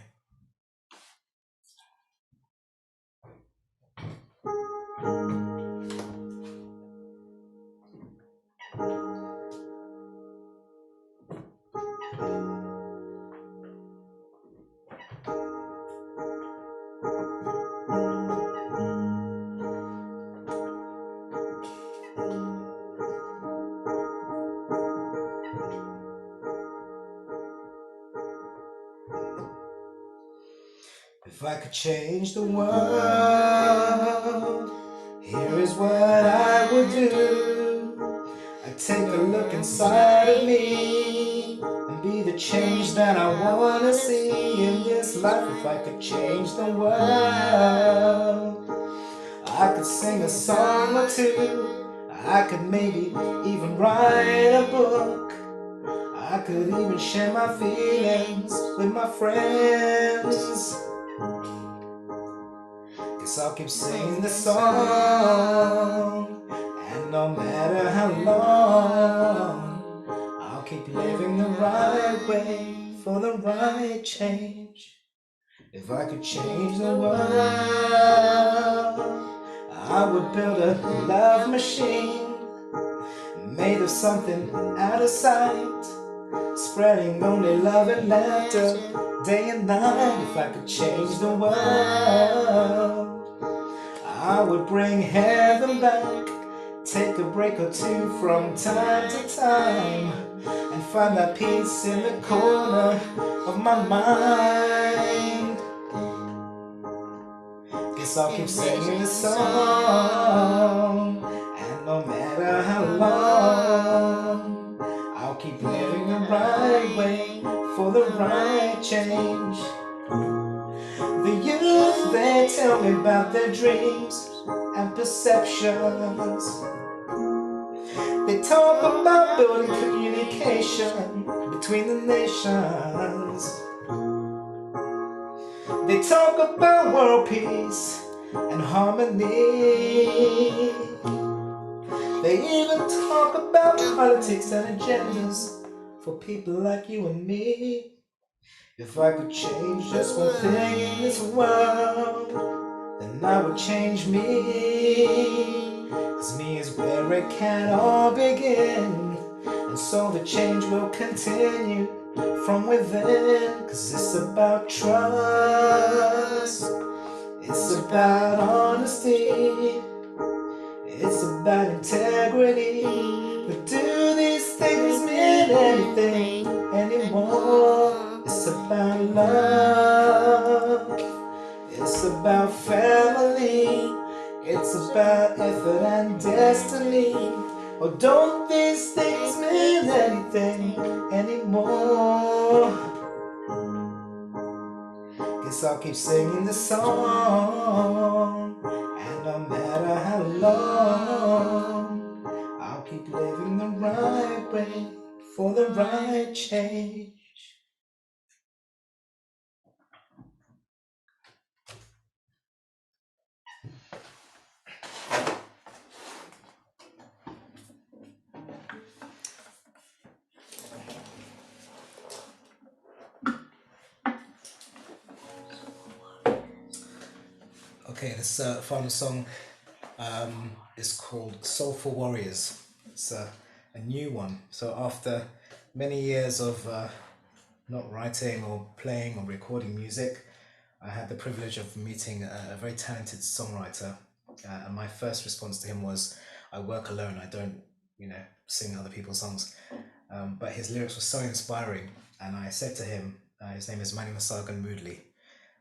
[SPEAKER 15] If I could change the world, here is what I would do. I'd take a look inside of me and be the change that I want to see in this life. If I could change the world, I could sing a song or two. I could maybe even write a book. I could even share my feelings with my friends. Guess I'll keep singing the song, and no matter how long, I'll keep living the right way for the right change. If I could change the world, I would build a love machine made of something out of sight, spreading only love and laughter day and night. If I could change the world, I would bring heaven back, take a break or two from time to time, and find that peace in the corner of my mind. Guess I'll keep singing this song, and no matter how long, I'll keep living the right way for the right change. The youth, they tell me about their dreams and perceptions. They talk about building communication between the nations. They talk about world peace and harmony. They even talk about politics and agendas for people like you and me. If I could change just one thing in this world, then I would change me. 'Cause me is where it can all begin, and so the change will continue from within. 'Cause it's about trust, it's about honesty, it's about integrity. But do these things mean anything anymore? It's about love, it's about family, it's about effort and destiny. Or don't these things mean anything anymore? Guess I'll keep singing the song, and no matter how long, I'll keep living the right way for the right change. Okay, this final song is called Soulful Warriors. It's a new one. So after many years of not writing or playing or recording music, I had the privilege of meeting a very talented songwriter. And my first response to him was, I work alone, I don't, sing other people's songs. But his lyrics were so inspiring. And I said to him, his name is Mani Masagan Moodley.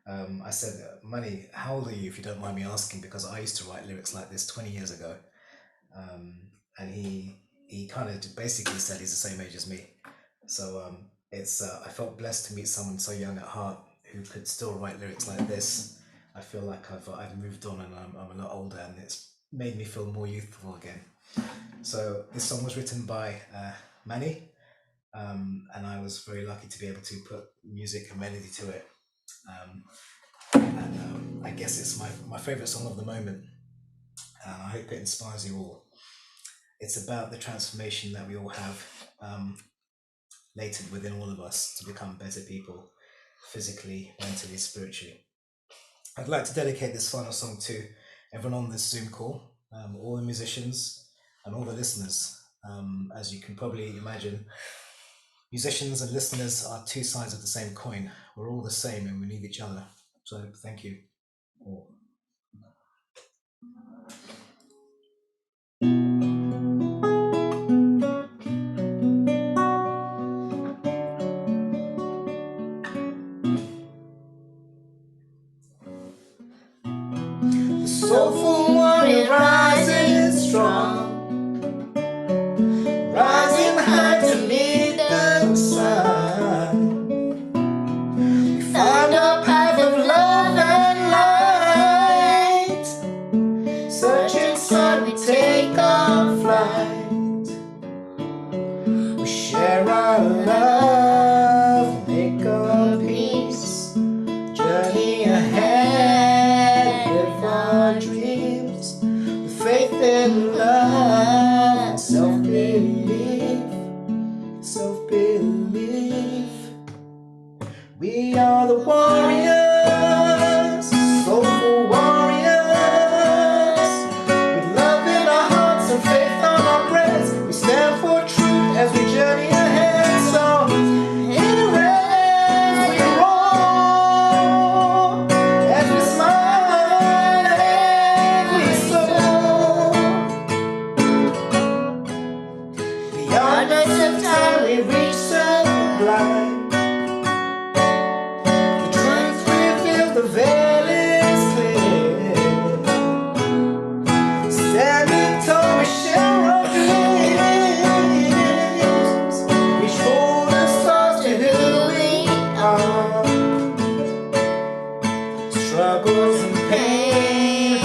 [SPEAKER 15] I said, Mani, how old are you, if you don't mind me asking? Because I used to write lyrics like this 20 years ago. And he kind of basically said he's the same age as me. So I felt blessed to meet someone so young at heart who could still write lyrics like this. I feel like I've moved on and I'm a lot older, and it's made me feel more youthful again. So this song was written by Mani, and I was very lucky to be able to put music and melody to it. I guess it's my favorite song of the moment, and I hope it inspires you all. It's about the transformation that we all have latent within all of us to become better people, physically, mentally, spiritually. I'd like to dedicate this final song to everyone on this Zoom call, all the musicians and all the listeners. As you can probably imagine, musicians and listeners are two sides of the same coin. We're all the same and we need each other. So thank you all. the veil is clear. Standing tall, we share our dreams. Reach for the stars to who we are. Struggles and pain,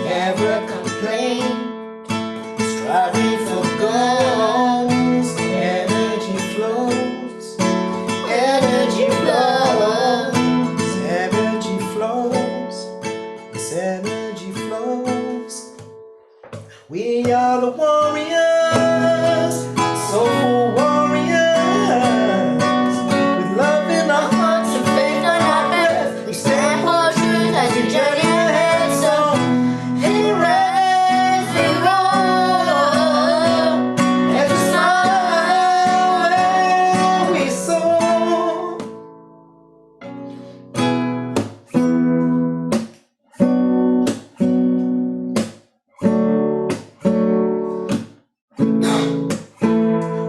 [SPEAKER 15] never complain. Striving for goals, energy flows. Energy flows, energy flows, this energy flows. We are the warriors, soulful warriors, with love in our hearts and faith on our breath. We stand for truth as we journey ahead. So here as we roll, as we smile and we soar.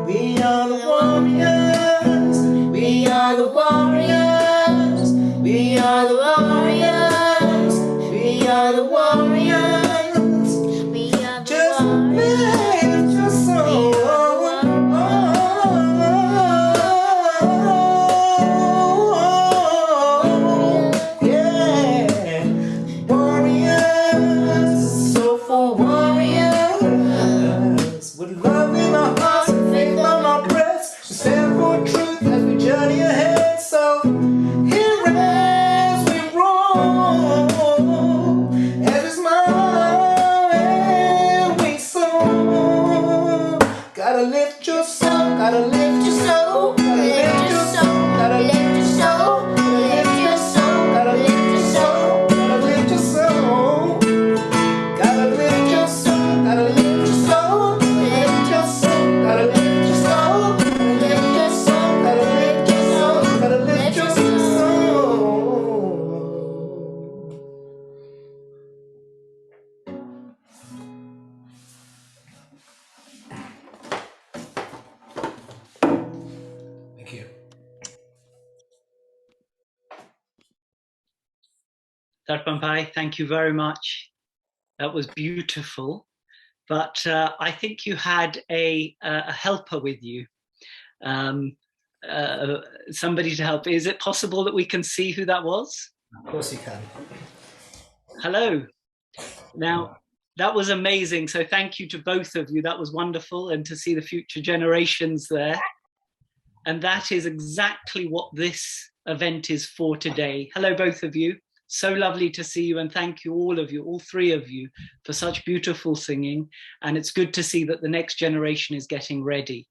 [SPEAKER 15] We are the warriors, we are the warriors, we are the warriors, we are the warriors, we are the just lift your soul. Yeah, warriors, soulful warriors, with love in our hearts and faith on our breasts. We stand for truth as we journey ahead. So here as we roll, as we smile and we soar. Gotta lift your soul, gotta lift your soul, gotta lift your soul, gotta lift your soul, gotta lift your soul, gotta lift your soul, gotta lift your soul. Gotta lift your soul, gotta lift your soul, lift your soul, gotta lift your soul, lift your soul, gotta lift your soul, gotta lift your soul. Thank you.
[SPEAKER 3] Darpan Pai, thank you very much. That was beautiful. But I think you had a helper with you, somebody to help. Is it possible that we can see who that was?
[SPEAKER 15] Of course you can.
[SPEAKER 3] Hello. Now, that was amazing. So thank you to both of you. That was wonderful. And to see the future generations there. And that is exactly what this event is for today. Hello, both of you. So lovely to see you, and thank you, all of you, all three of you, for such beautiful singing. And it's good to see that the next generation is getting ready.